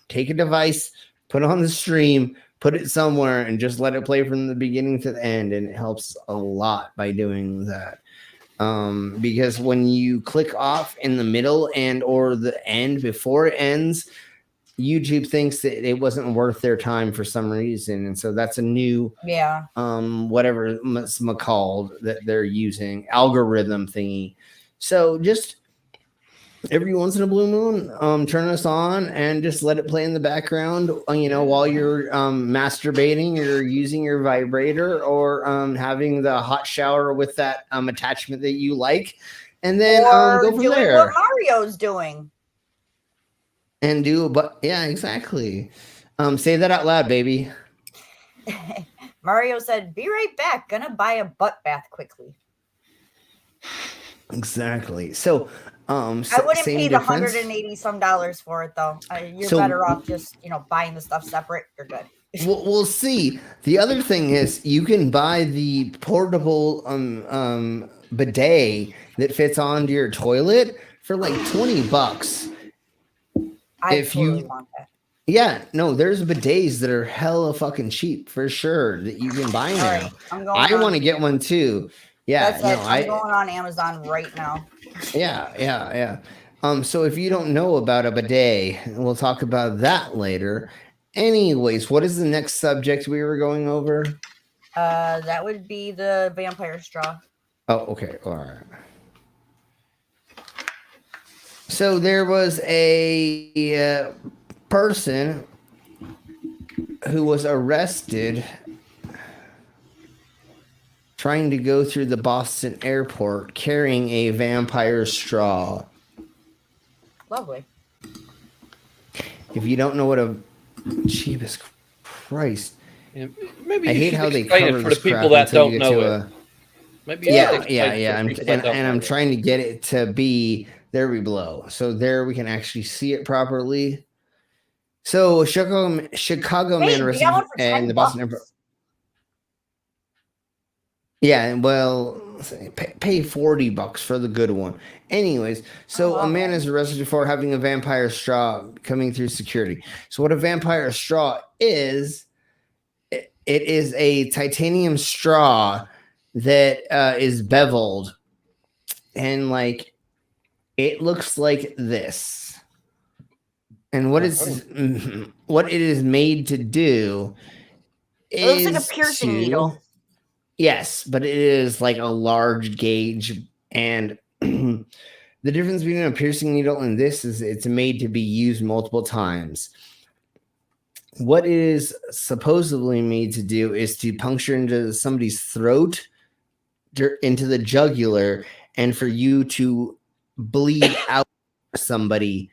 take a device, put it on the stream, put it somewhere, and just let it play from the beginning to the end. And it helps a lot by doing that. Because when you click off in the middle and or the end before it ends, YouTube thinks that it wasn't worth their time for some reason, and so that's a new whatever it's called that they're using, algorithm thingy. So just every once in a blue moon, turn us on and just let it play in the background, while you're masturbating or using your vibrator or having the hot shower with that attachment that you like, and then or go from doing there. what Mario's doing. And yeah, exactly. Say that out loud, baby. Mario said, "Be right back. Gonna buy a butt bath quickly." Exactly. So, I wouldn't pay the difference. $180 some for it though. You're So- better off just buying the stuff separate. You're good. We'll see. The other thing is you can buy the portable bidet that fits onto your toilet for like $20. I totally want that. Yeah, no, there's bidets that are hella fucking cheap for sure that you can buy now. Right, I'm going I on- want to get one too. Yeah, That's it. I'm going on Amazon right now. Yeah. So if you don't know about a bidet, we'll talk about that later. Anyways, what is the next subject we were going over? That would be the vampire straw. Oh, okay. All right. So there was a person who was arrested trying to go through the Boston airport carrying a vampire straw. Lovely. If you don't know what a Jesus Christ. Yeah, maybe I you hate should how they explain cover it for this the people crap that until don't you get know to it. Maybe you Yeah. should explain it for the people that don't I'm know it. trying to get it to be there we blow. So there we can actually see it properly. So Chicago man arrested and the Boston airport. Yeah, well, pay $40 for the good one. Anyways, so a man is arrested for having a vampire straw coming through security. So what a vampire straw is, it is a titanium straw that is beveled, and like it looks like this. And what it is made to do It looks like a piercing needle. Yes, but it is like a large gauge, and the difference between a piercing needle and this is it's made to be used multiple times. What it is supposedly made to do is to puncture into somebody's throat, into the jugular, and for you to bleed out somebody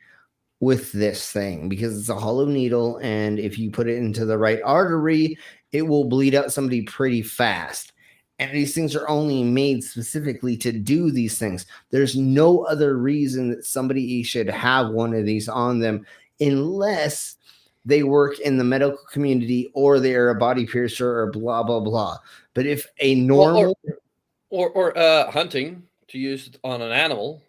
with this thing, because it's a hollow needle, and if you put it into the right artery, it will bleed out somebody pretty fast. And these things are only made specifically to do these things. There's no other reason that somebody should have one of these on them unless they work in the medical community or they're a body piercer or blah, blah, blah. But if a normal... Or hunting to use it on an animal.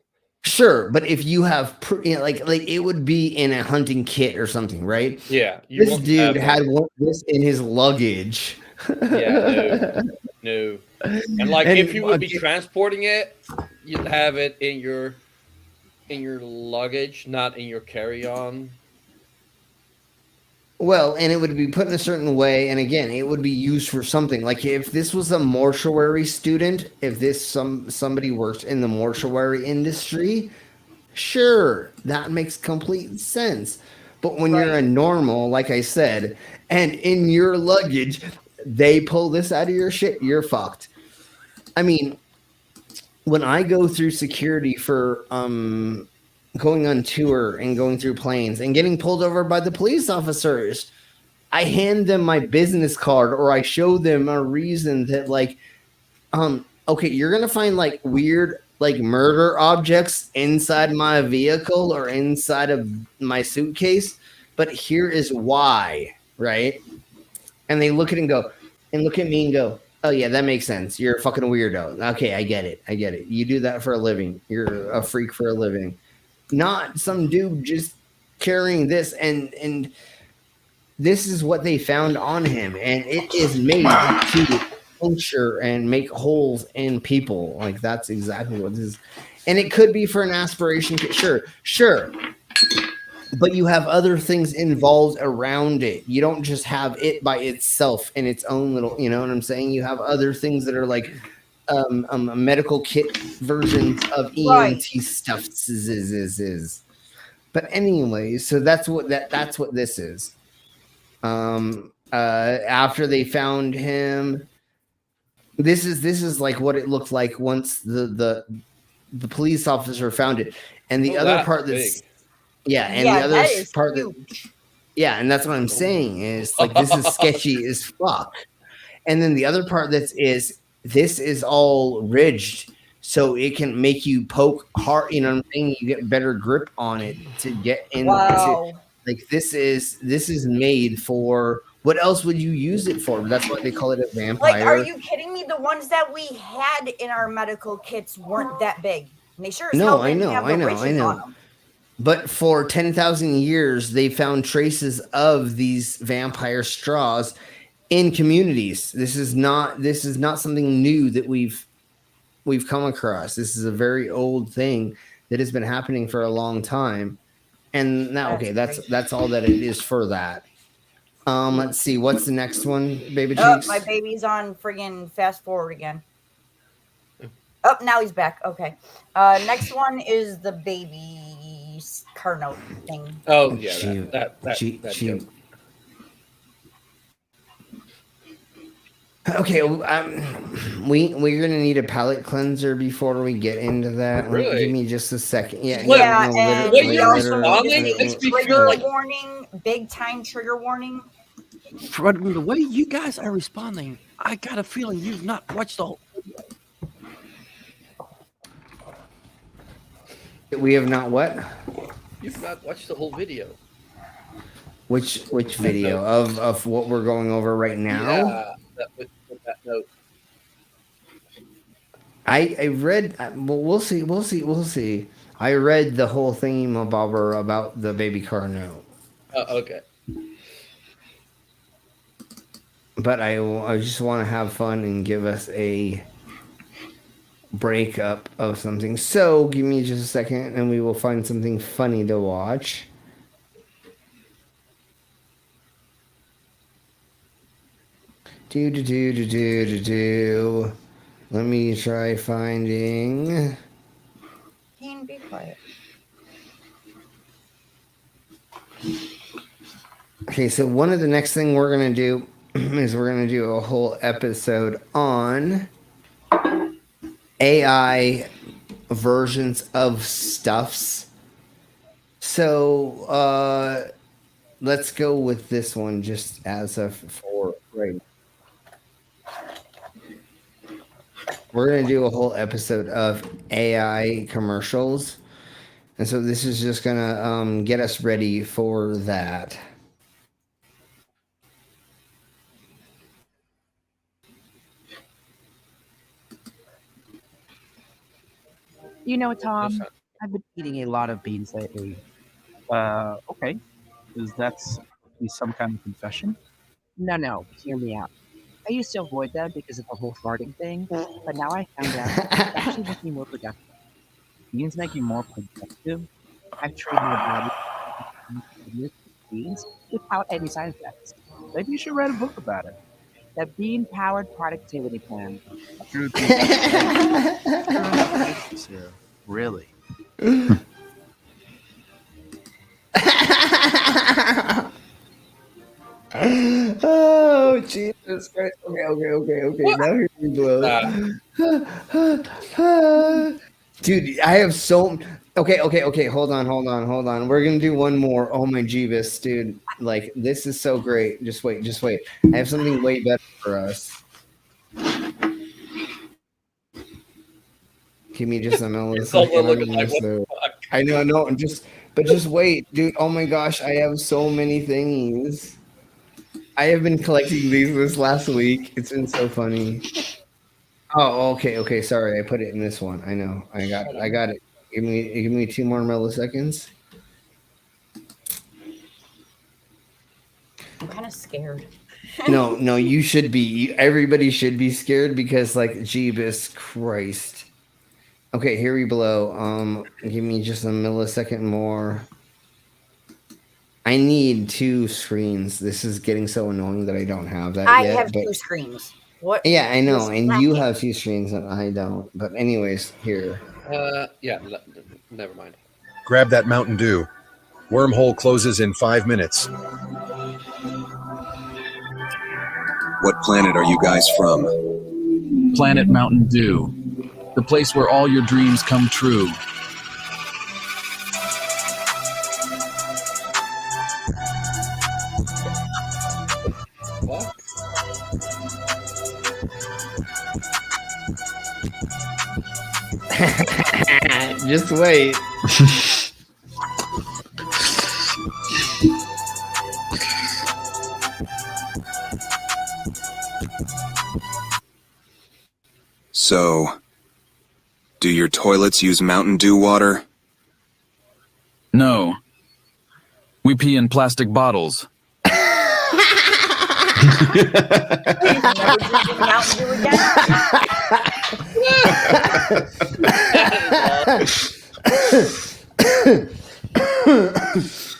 Sure, but if you have, like it would be in a hunting kit or something, right? Yeah. This dude had one of this in his luggage. Yeah, no. And like if you would be transporting it, you'd have it in your luggage, not in your carry-on. Well, and it would be put in a certain way, and again, it would be used for something. Like if this was a mortuary student, if this somebody works in the mortuary industry, sure, that makes complete sense. But when you're a normal, like I said, and in your luggage, they pull this out of your shit, you're fucked. I mean, when I go through security for going on tour and going through planes and getting pulled over by the police officers, I hand them my business card, or I show them a reason that like, okay, you're going to find like weird, like murder objects inside my vehicle or inside of my suitcase, but here is why, right? And they look at it and go, and look at me and go, oh yeah, that makes sense. You're a fucking weirdo. Okay, I get it. You do that for a living. You're a freak for a living. Not some dude just carrying this, and this is what they found on him, and it is made to puncture and make holes in people. Like that's exactly what this is. And it could be for an aspiration kit. Sure. But you have other things involved around it. You don't just have it by itself in its own little, you know what I'm saying? You have other things that are like medical kit versions of EMT stuff is. But anyway, so that's what this is. After they found him, this is like what it looked like once the police officer found it, and the other part that's big. and the other part and that's what I'm saying is like this is sketchy as fuck. And then the other part this is all ridged so it can make you poke hard, you know what I'm saying? You get better grip on it to get into like this is made for what else would you use it for? That's why they call it a vampire. Like, are you kidding me? The ones that we had in our medical kits weren't that big. And they sure as hell didn't have the ridges on them. But for 10,000 years, they found traces of these vampire straws in communities. This is not something new that we've come across. This is a very old thing that has been happening for a long time. And now, that's all that it is for that. Let's see, what's the next one, baby cheeks? My baby's on friggin' fast forward again. Oh, now he's back. Okay. Next one is the baby car note thing. Oh yeah, that Okay, we're gonna need a palate cleanser before we get into that. Really? Give me just a second. And we also need a trigger warning, big time trigger warning. From the way you guys are responding, I got a feeling you've not watched the whole. We have not what? You've not watched the whole video. Which video of what we're going over right now? Yeah, with that note. I read. Well, we'll see. I read the whole thingy-mabobber about the baby car note. Okay. But I just want to have fun and give us a breakup of something. So give me just a second, and we will find something funny to watch. Do. Let me try finding. Can be quiet. Okay, so one of the next thing we're gonna do is we're gonna do a whole episode on AI versions of stuffs. So let's go with this one just as a for right. We're going to do a whole episode of AI commercials. And so this is just going to get us ready for that. You know, Tom, I've been eating a lot of beans lately. Okay. Is that some kind of confession? No, hear me out. I used to avoid them because of the whole farting thing, but now I found out it's actually making me more productive. Beans make you more productive. I've trained my body to use beans without any side effects. Maybe you should write a book about it. The Bean-Powered Productivity Plan. True. Really? Oh, Jesus Christ. Okay. Now here we go. Dude, I have so... Okay. Hold on. We're going to do one more. Oh, my Jeebus, dude. Like, this is so great. Just wait. I have something way better for us. Give me just a millisecond. I know. But just wait, dude. Oh, my gosh. I have so many thingies. I have been collecting these this last week. It's been so funny. Oh, okay. Sorry, I put it in this one. I know. I got it. Give me 2 more milliseconds. I'm kind of scared. No, you should be. Everybody should be scared because, like, Jeebus Christ. Okay, here we blow. Give me just a millisecond more. I need 2 screens. This is getting so annoying that I don't have that yet. I have 2 screens. What? Yeah, I know, What's and lacking? you have few screens and I don't. But anyways, here. Yeah, never mind. Grab that Mountain Dew. Wormhole closes in 5 minutes. What planet are you guys from? Planet Mountain Dew. The place where all your dreams come true. What? Just wait. So, do your toilets use Mountain Dew water? No. We pee in plastic bottles.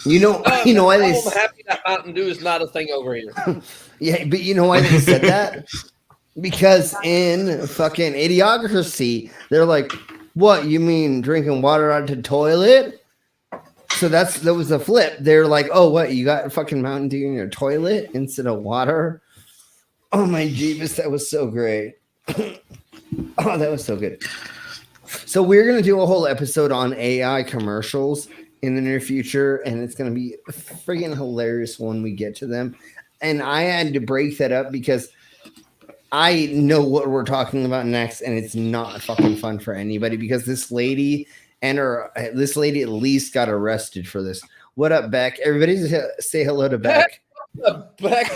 You know why they? I'm happy that Mountain Dew is not a thing over here. Yeah, but you know why they said that? Because in fucking Idiocracy, they're like, "What you mean drinking water out of the toilet?" So that was a flip. They're like, "Oh, what you got fucking Mountain Dew in your toilet instead of water?" Oh my Jeebus, that was so great. Oh, that was so good. So we're gonna do a whole episode on AI commercials in the near future, and it's gonna be friggin' hilarious when we get to them. And I had to break that up because I know what we're talking about next, and it's not fucking fun for anybody because this lady at least got arrested for this. What up, Beck? Everybody say hello to Beck. Beck.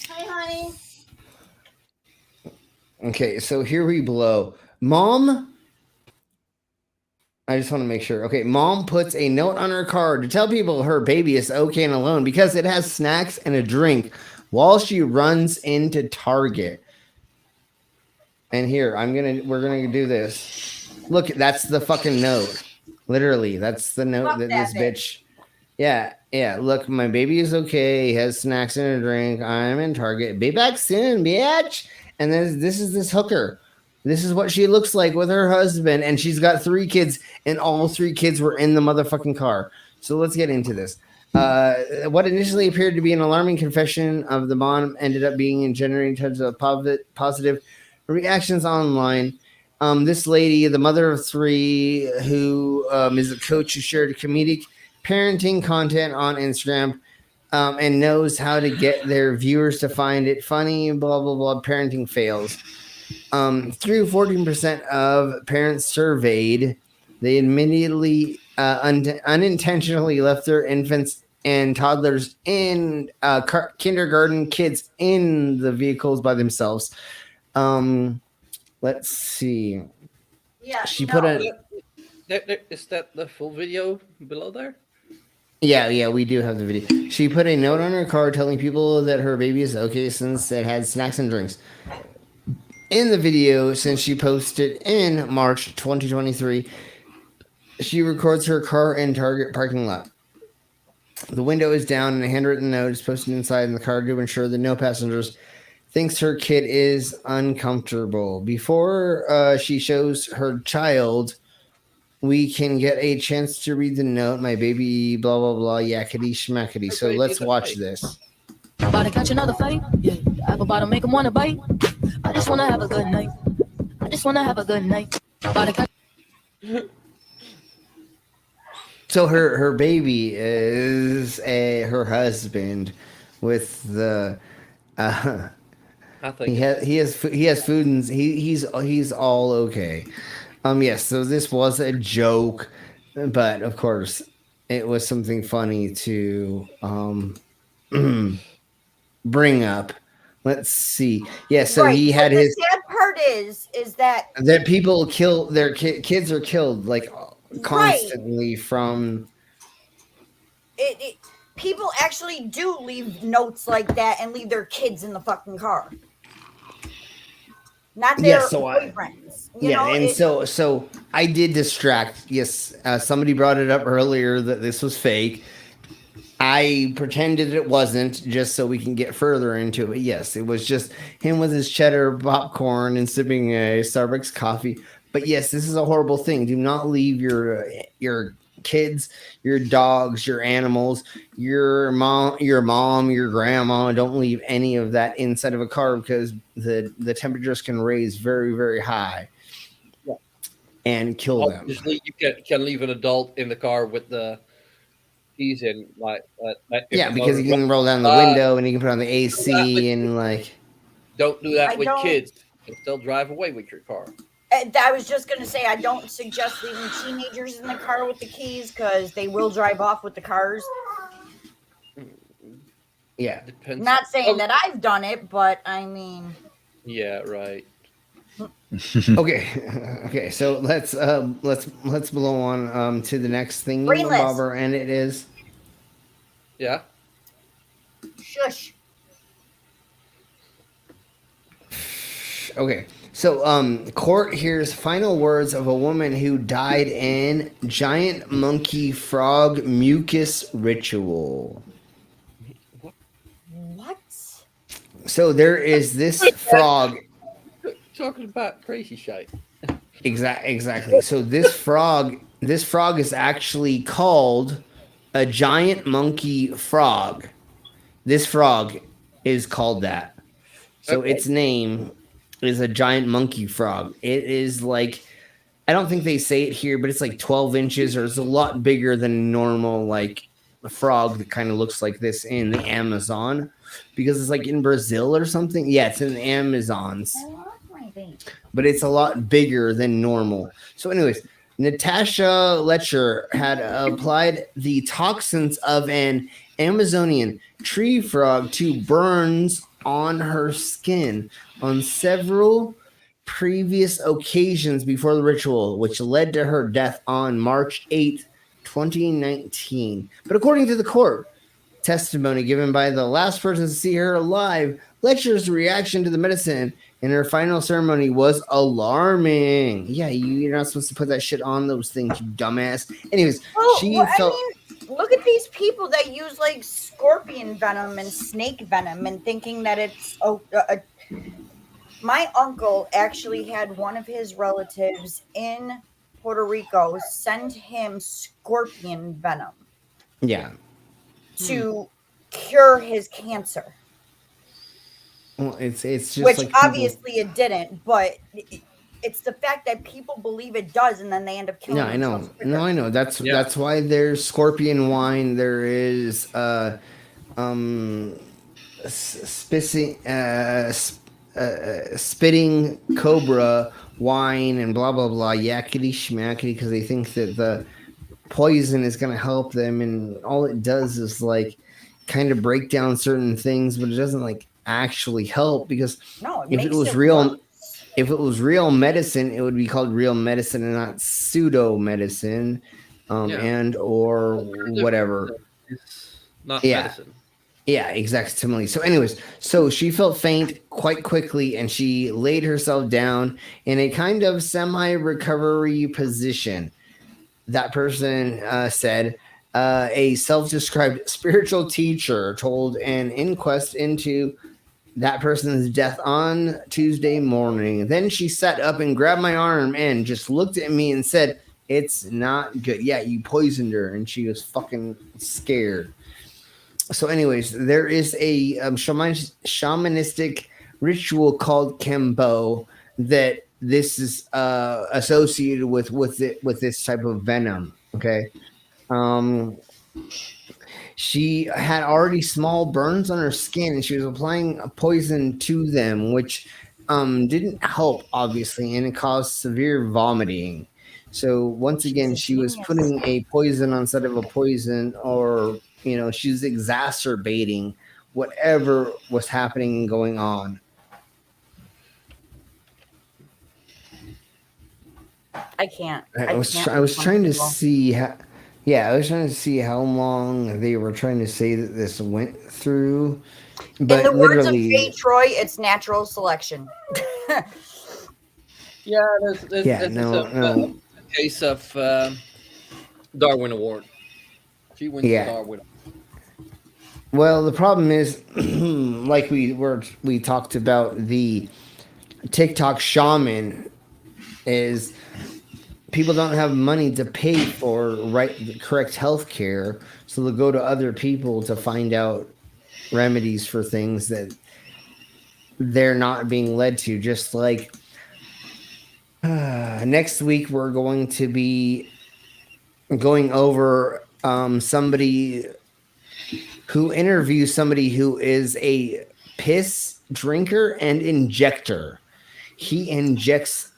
Hi, honey. Okay, so here we blow. Mom, I just want to make sure. Okay, mom puts a note on her card to tell people her baby is okay and alone because it has snacks and a drink while she runs into Target. And here, we're gonna do this. Look, that's the fucking note. Literally, that's the note that this bitch. Yeah. Look, my baby is okay. He has snacks and a drink. I'm in Target. Be back soon, bitch. And then this is this hooker. This is what she looks like with her husband, and she's got 3 kids, and all 3 kids were in the motherfucking car. So let's get into this. What initially appeared to be an alarming confession of the mom ended up being in generating tons of positive reactions online. This lady, the mother of 3, who is a coach who shared comedic parenting content on Instagram, and knows how to get their viewers to find it funny, blah, blah, blah, parenting fails. Through 14% of parents surveyed, they immediately unintentionally left their infants and toddlers in kindergarten kids in the vehicles by themselves. Let's see. Yeah, she put a. Is that the full video below there? Yeah, we do have the video. She put a note on her card telling people that her baby is okay since it had snacks and drinks. In the video, since she posted in March 2023, she records her car in Target parking lot. The window is down and a handwritten note is posted inside in the car to ensure that no passengers thinks her kid is uncomfortable. Before she shows her child, we can get a chance to read the note. My baby, blah, blah, blah, yakety schmackety. So let's watch this. About to catch another fight. Yeah, apple bottom make him want to bite. I just want to have a good night. I just want to have a good night. About to catch. So her baby is her husband with the he has food and he's all okay. Yes, so this was a joke, but of course it was something funny to bring up. Let's see. Yeah, so right. he had his. The sad part is that people kill their kids are killed like constantly from. People actually do leave notes like that and leave their kids in the fucking car. Not their boyfriends. So I did distract. Yes, somebody brought it up earlier that this was fake. I pretended it wasn't just so we can get further into it. Yes, it was just him with his cheddar popcorn and sipping a Starbucks coffee. But yes, this is a horrible thing. Do not leave your kids, your dogs, your animals, your mom, your grandma. Don't leave any of that inside of a car because the temperatures can raise very, very high and kill them. Obviously, you can leave an adult in the car with the keys in, Yeah, because you can roll down the window and you can put on the AC and like. Don't do that with kids. You can still drive away with your car. I was just gonna say I don't suggest leaving teenagers in the car with the keys because they will drive off with the cars. Yeah, depends. Not saying that I've done it, but I mean. Yeah, right. Okay. So let's blow on to the next thing, Bobber, and it is. Yeah. Shush. Okay. So court hears final words of a woman who died in giant monkey frog mucus ritual. What? So there is this frog. Talking about crazy shit. Exactly. So this frog is actually called a giant monkey frog. This frog is called that. So its name is a giant monkey frog. It is like, I don't think they say it here, but it's like 12 inches, or it's a lot bigger than normal, like a frog that kind of looks like this in the Amazon, because it's like in Brazil or something. Yeah, it's in the Amazons. But it's a lot bigger than normal. So anyways, Natasha Letcher had applied the toxins of an Amazonian tree frog to burns on her skin on several previous occasions before the ritual, which led to her death on March 8th, 2019. But according to the court testimony given by the last person to see her alive, Letcher's reaction to the medicine in her final ceremony was alarming. Yeah, you're not supposed to put that shit on those things, you dumbass. Anyways, Look at these people that use like scorpion venom and snake venom and thinking that it's my uncle actually had one of his relatives in Puerto Rico send him scorpion venom. Yeah. To cure his cancer. Well, it's just which like people... obviously it didn't, but it's the fact that people believe it does, and then they end up killing. Yeah, I know. No, I know. That's why there's scorpion wine. There is spitting cobra wine and blah blah blah yakety schmackety, because they think that the poison is going to help them, and all it does is like kind of break down certain things, but it doesn't like actually help, because if it was real medicine, it would be called real medicine and not pseudo medicine, and or whatever. It's not medicine. Yeah, exactly. So anyways, so she felt faint quite quickly, and she laid herself down in a kind of semi-recovery position. That person said a self-described spiritual teacher told an inquest into that person's death on Tuesday morning. Then she sat up and grabbed my arm and just looked at me and said, "It's not good. Yeah, you poisoned her." And she was fucking scared. So anyways, there is a shamanistic ritual called Kambo that this is associated with this type of venom. Okay. She had already small burns on her skin, and she was applying a poison to them, which didn't help, obviously, and it caused severe vomiting. So once again, she was putting a poison instead of a poison, or she's exacerbating whatever was happening and going on. I can't. I was trying to see how. Yeah, I was trying to see how long they were trying to say that this went through. But in the words of Faye Troy, it's natural selection. This is a case of Darwin Award. She wins the Darwin. Well, the problem is, like we talked about the TikTok shaman, is people don't have money to pay for correct health care, so they'll go to other people to find out remedies for things that they're not being led to. Just like next week, we're going to be going over somebody who interviews somebody who is a piss drinker and injector. He injects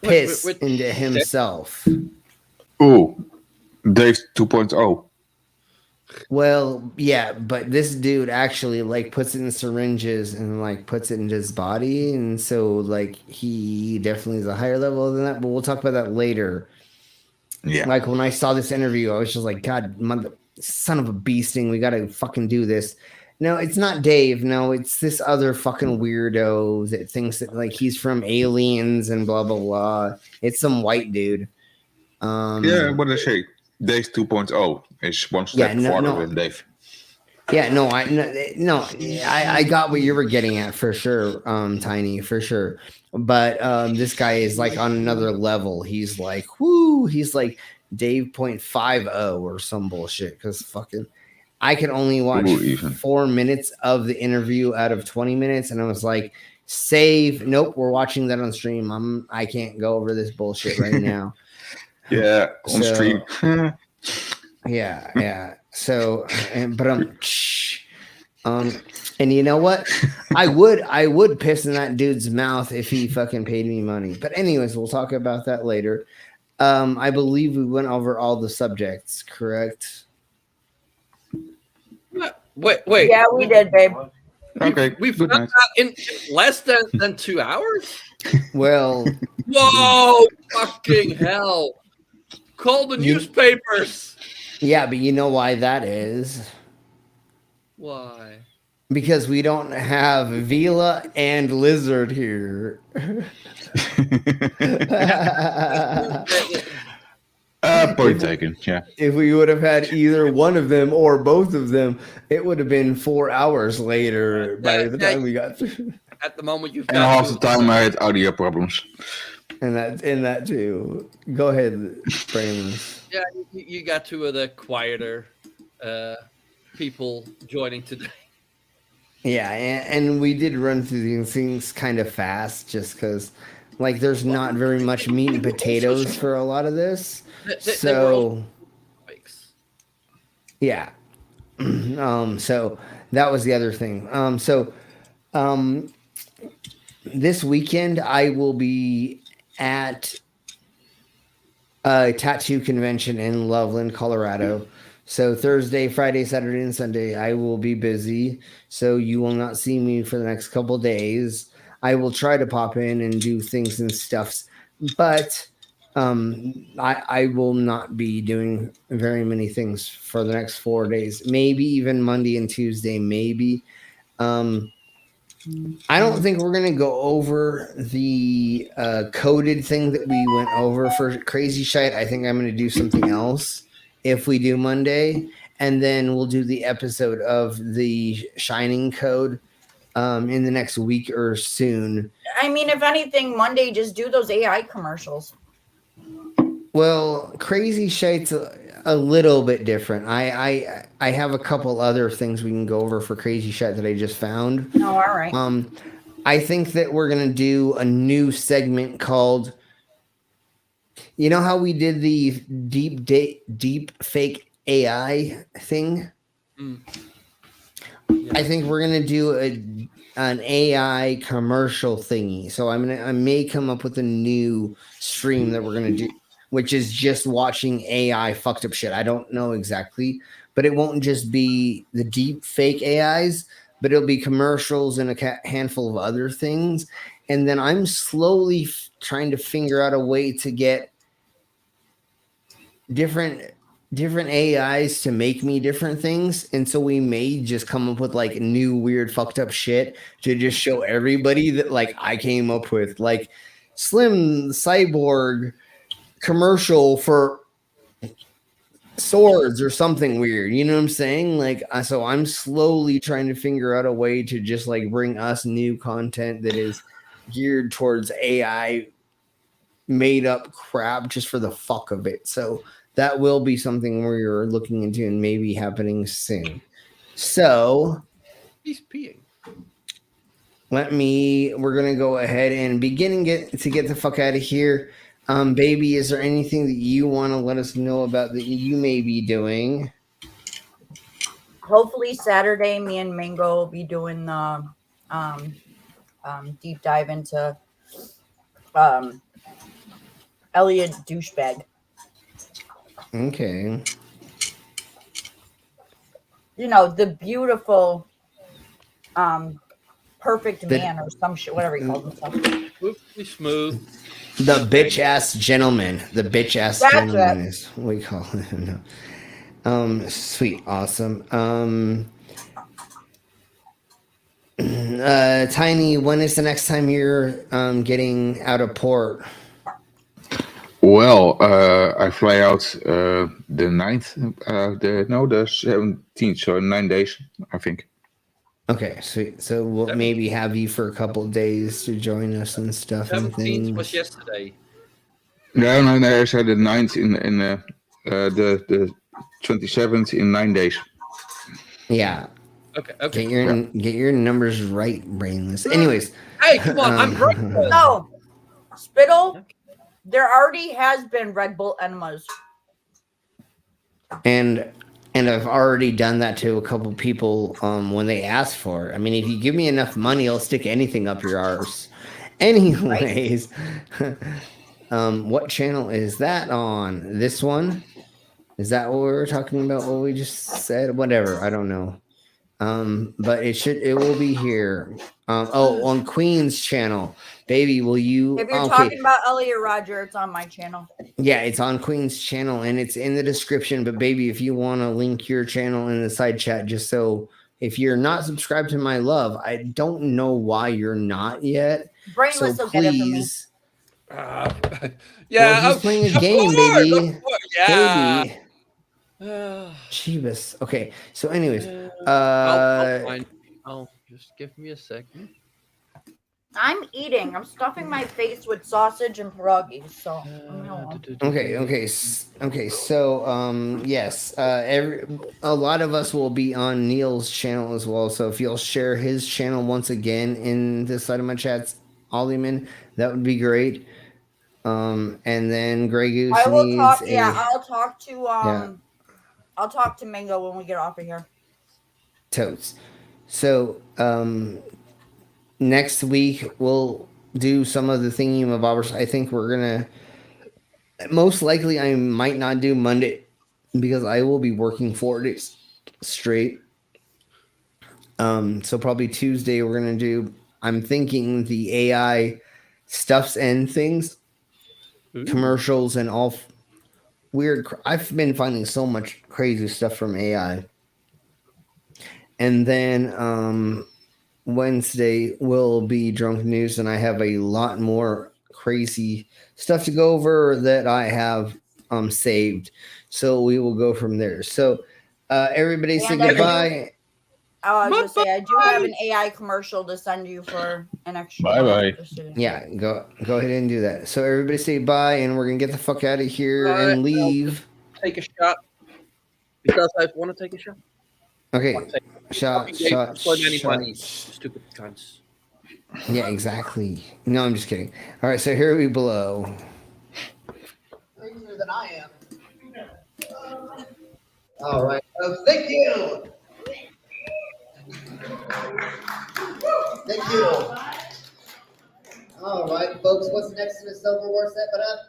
piss into himself. Ooh, Dave 2.0. Well, yeah, but this dude actually like puts it in syringes and like puts it into his body, and so like he definitely is a higher level than that. But we'll talk about that later. Yeah. Like when I saw this interview, I was just like, God, son of a beasting, we gotta fucking do this. No, it's not Dave. No, it's this other fucking weirdo that thinks that like he's from Aliens and blah blah blah. It's some white dude. Yeah, what I say, Dave 2.0 is one step farther than Dave. Yeah, I got what you were getting at for sure, Tiny, for sure. But this guy is like on another level. He's like, he's like Dave 0.50 or some bullshit. Because fucking, I could only watch 4 minutes of the interview out of 20 minutes, and I was like, save. Nope, we're watching that on stream. I can't go over this bullshit right now. Yeah, on stream. Yeah. So, and you know what? I would piss in that dude's mouth if he fucking paid me money. But anyways, we'll talk about that later. I believe we went over all the subjects, correct? Wait. Yeah, we did, babe. Okay. We've done that in less than 2 hours? Well. Whoa, fucking hell. Call the newspapers. Yeah, but you know why that is? Why? Because we don't have Vila and Lizard here. Point taken, yeah. If we would have had either one of them or both of them, it would have been 4 hours later by the time we got through. At the moment you've got half the time I had audio problems. And that too. Go ahead, Brandon. Yeah, you got two of the quieter people joining today. Yeah, and we did run through these things kind of fast just because, like, there's not very much meat and potatoes for a lot of this. So, yeah. So that was the other thing. This weekend I will be at a tattoo convention in Loveland, Colorado. So Thursday, Friday, Saturday, and Sunday, I will be busy. So you will not see me for the next couple days. I will try to pop in and do things and stuffs, but I will not be doing very many things for the next 4 days. Maybe even Monday and Tuesday, maybe. I don't think we're going to go over the coded thing that we went over for Crazy Shite. I think I'm going to do something else if we do Monday. And then we'll do the episode of the Shining Code in the next week or soon. I mean, if anything, Monday, just do those AI commercials. Well, Crazy Shite's a little bit different. I have a couple other things we can go over for Crazy Shite that I just found. Oh, all right. I think that we're gonna do a new segment called, you know how we did the deep fake AI thing? I think we're gonna do an AI commercial thingy. So I may come up with a new stream that we're gonna do, which is just watching AI fucked up shit. I don't know exactly, but it won't just be the deep fake AIs, but it'll be commercials and a handful of other things. And then I'm slowly trying to figure out a way to get different AIs to make me different things. And so we may just come up with like new weird fucked up shit to just show everybody that like I came up with, like Slim Cyborg commercial for swords or something weird. You know what I'm saying? Like, so I'm slowly trying to figure out a way to just like bring us new content that is geared towards AI made up crap just for the fuck of it. So that will be something we're looking into and maybe happening soon. So he's peeing. We're gonna go ahead and begin get the fuck out of here. Baby, is there anything that you want to let us know about that you may be doing? Hopefully Saturday, me and Mango will be doing the deep dive into Elliot douchebag. Okay. You know, the beautiful perfect man or some shit, whatever he calls himself. Smooth. The bitch ass gentleman. The bitch ass gentleman is what we call him. No. Sweet, awesome. Tiny, when is the next time you're getting out of port? Well, I fly out the 9th, the 17th, so 9 days, I think. Okay, sweet. So we'll maybe have you for a couple of days to join us and stuff and 17th things. was yesterday. No, I said the 9th in the 27th in 9 days. Yeah. Okay. Get your numbers right, brainless. Anyways. Hey, come on, I'm right. No, Spittle. There already has been Red Bull enemas. And I've already done that to a couple people when they asked for it. I mean, if you give me enough money, I'll stick anything up your arse. Anyways, what channel is that on? This one? Is that what we were talking about? What we just said? Whatever. I don't know. But it will be here. On Queen's channel. Baby, will you? If you're talking about Elliot Roger, it's on my channel. Yeah, it's on Queen's channel and it's in the description. But baby, if you want to link your channel in the side chat, just so if you're not subscribed to my love, I don't know why you're not yet. Brainless will get it for me. Yeah, well, he's playing a game, baby. Yeah. Baby. Jeebus. Okay, so anyways, I'll just give me a second. I'm eating. I'm stuffing my face with sausage and pierogies. So okay. So yes, a lot of us will be on Neil's channel as well. So if you'll share his channel once again in this side of my chats, Ollyman, that would be great. And then Grey Goose I will needs talk. I'll talk to Yeah. I'll talk to Mango when we get off of here. Totes. So next week we'll do some of the thingamabobbers. I think we're gonna most likely I might not do Monday because I will be working 4 days straight. So probably Tuesday we're gonna do. I'm thinking the AI stuffs and things, commercials and all weird. I've been finding so much crazy stuff from AI. And then Wednesday will be drunk news, and I have a lot more crazy stuff to go over that I have saved. So we will go from there. So everybody say goodbye. I was just say I do have an AI commercial to send you for an extra. Bye. Yeah, go ahead and do that. So everybody say bye, and we're gonna get the fuck out of here and leave. Take a shot because I want to take a shot. Okay, shot. So many money, stupid cunts. Yeah, exactly. No, I'm just kidding. All right, so here we blow. Crazier than I am. All right, thank you. Thank you. All right, folks, what's next in the silverware set but up?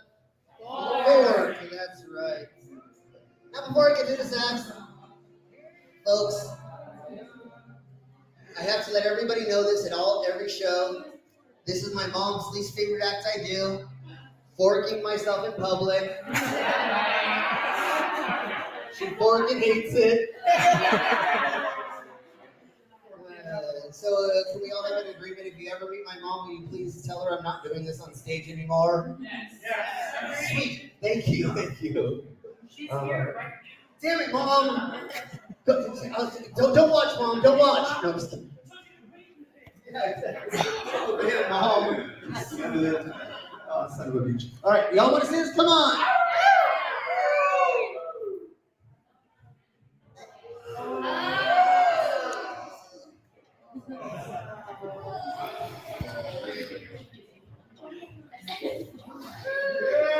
Fork. That's right. Now, before I get to this act, folks, I have to let everybody know this at every show. This is my mom's least favorite act I do. Forking myself in public. She fucking hates it. So can we all have an agreement? If you ever meet my mom, will you please tell her I'm not doing this on stage anymore? Yes. Sweet. Thank you. She's here, right? Damn it, Mom! Don't watch, Mom. Don't watch. No, I'm just kidding. Yeah, exactly. Damn, Mom. Oh, son of a bitch. All right, y'all want to see this? Come on.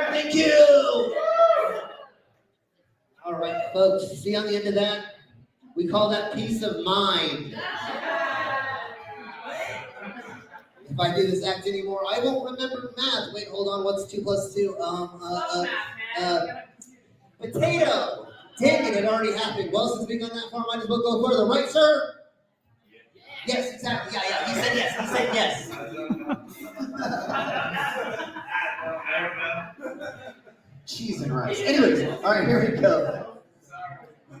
Thank you. All right, folks. See on the end of that? We call that peace of mind. If I do this act anymore, I won't remember math. Wait, hold on. What's 2 + 2? Potato. Dang it, it already happened. Well, since we've gone that far, might as well go further. Right, sir? Yes, exactly. Yeah. He said yes. He said yes. Cheese and rice. Anyways, all right, here we go.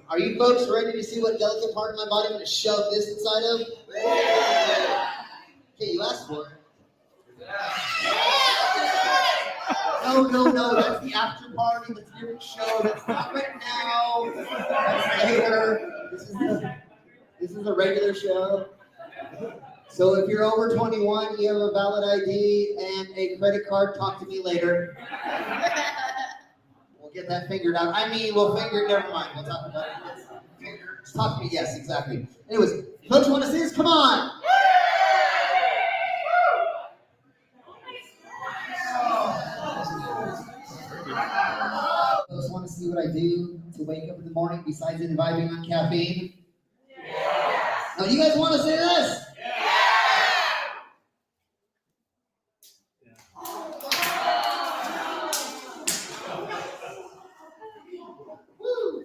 Are you folks ready to see what delicate part of my body I'm going to shove this inside of? Okay, you asked for it. No, that's the after party. That's a different show. That's not right now. That's later. This is a regular show. So if you're over 21, you have a valid ID and a credit card, talk to me later. We'll get that figured out. I mean, we'll figure it, never mind. We'll talk about it. Just talk to me, yes, exactly. Anyways, folks want to see this? Come on. Folks want to see what I do to wake up in the morning besides imbibing on caffeine? Yeah. Now, you guys want to see this? Woo!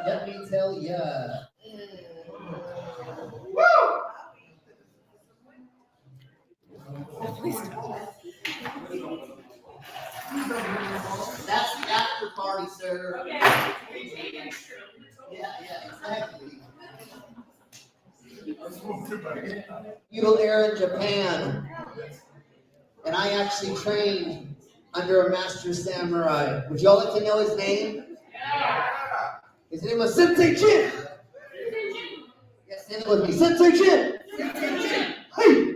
Let me tell ya. That's the after party, sir. Yeah, exactly. Feudal era Japan. And I actually trained under a master samurai. Would y'all like to know his name? His name was Sensei Chin. Yes, say that with me. Sensei Chin. Hey.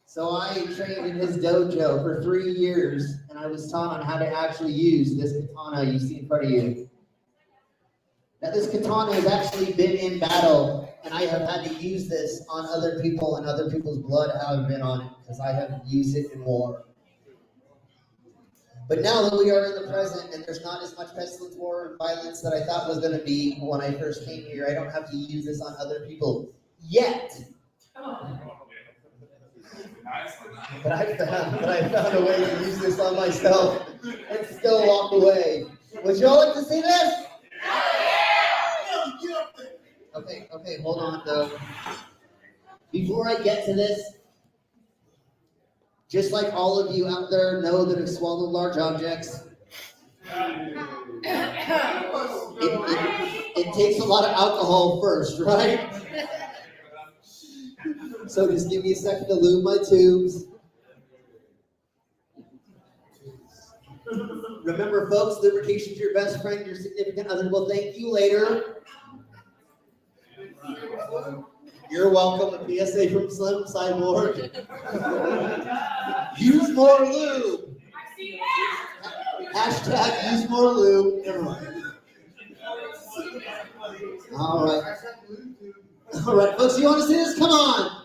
So I trained in his dojo for 3 years, and I was taught on how to actually use this katana you see in front of you. Now, this katana has actually been in battle, and I have had to use this on other people, and other people's blood have been on it, because I have used it in war. But now that we are in the present, and there's not as much pestilence, war, and violence that I thought was going to be when I first came here, I don't have to use this on other people yet. But I found a way to use this on myself and still walk away. Would y'all like to see this? Okay, hold on though. Before I get to this, just like all of you out there know that have swallowed large objects, it takes a lot of alcohol first, right? So just give me a second to lube my tubes. Remember, folks, lubrication's your best friend, your significant other will thank you later. You're welcome. A PSA from Slim Cyborg. Use more lube. Hashtag use more lube. Never mind. All right, folks, you want to see this? Come on.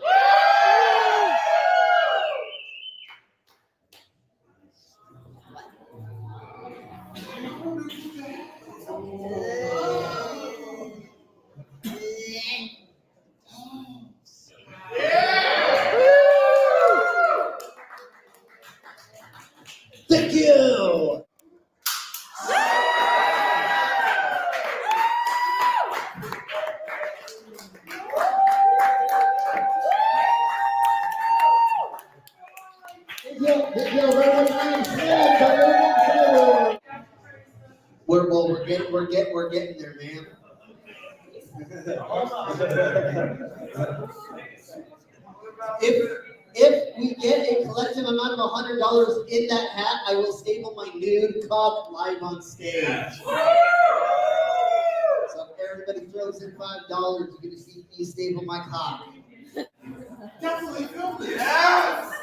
Thank you. We're getting there, man. If we get a collective amount of $100 in that hat, I will staple my nude cock live on stage. So if everybody throws in $5, you're gonna see me staple my cock. Definitely film this. Yes!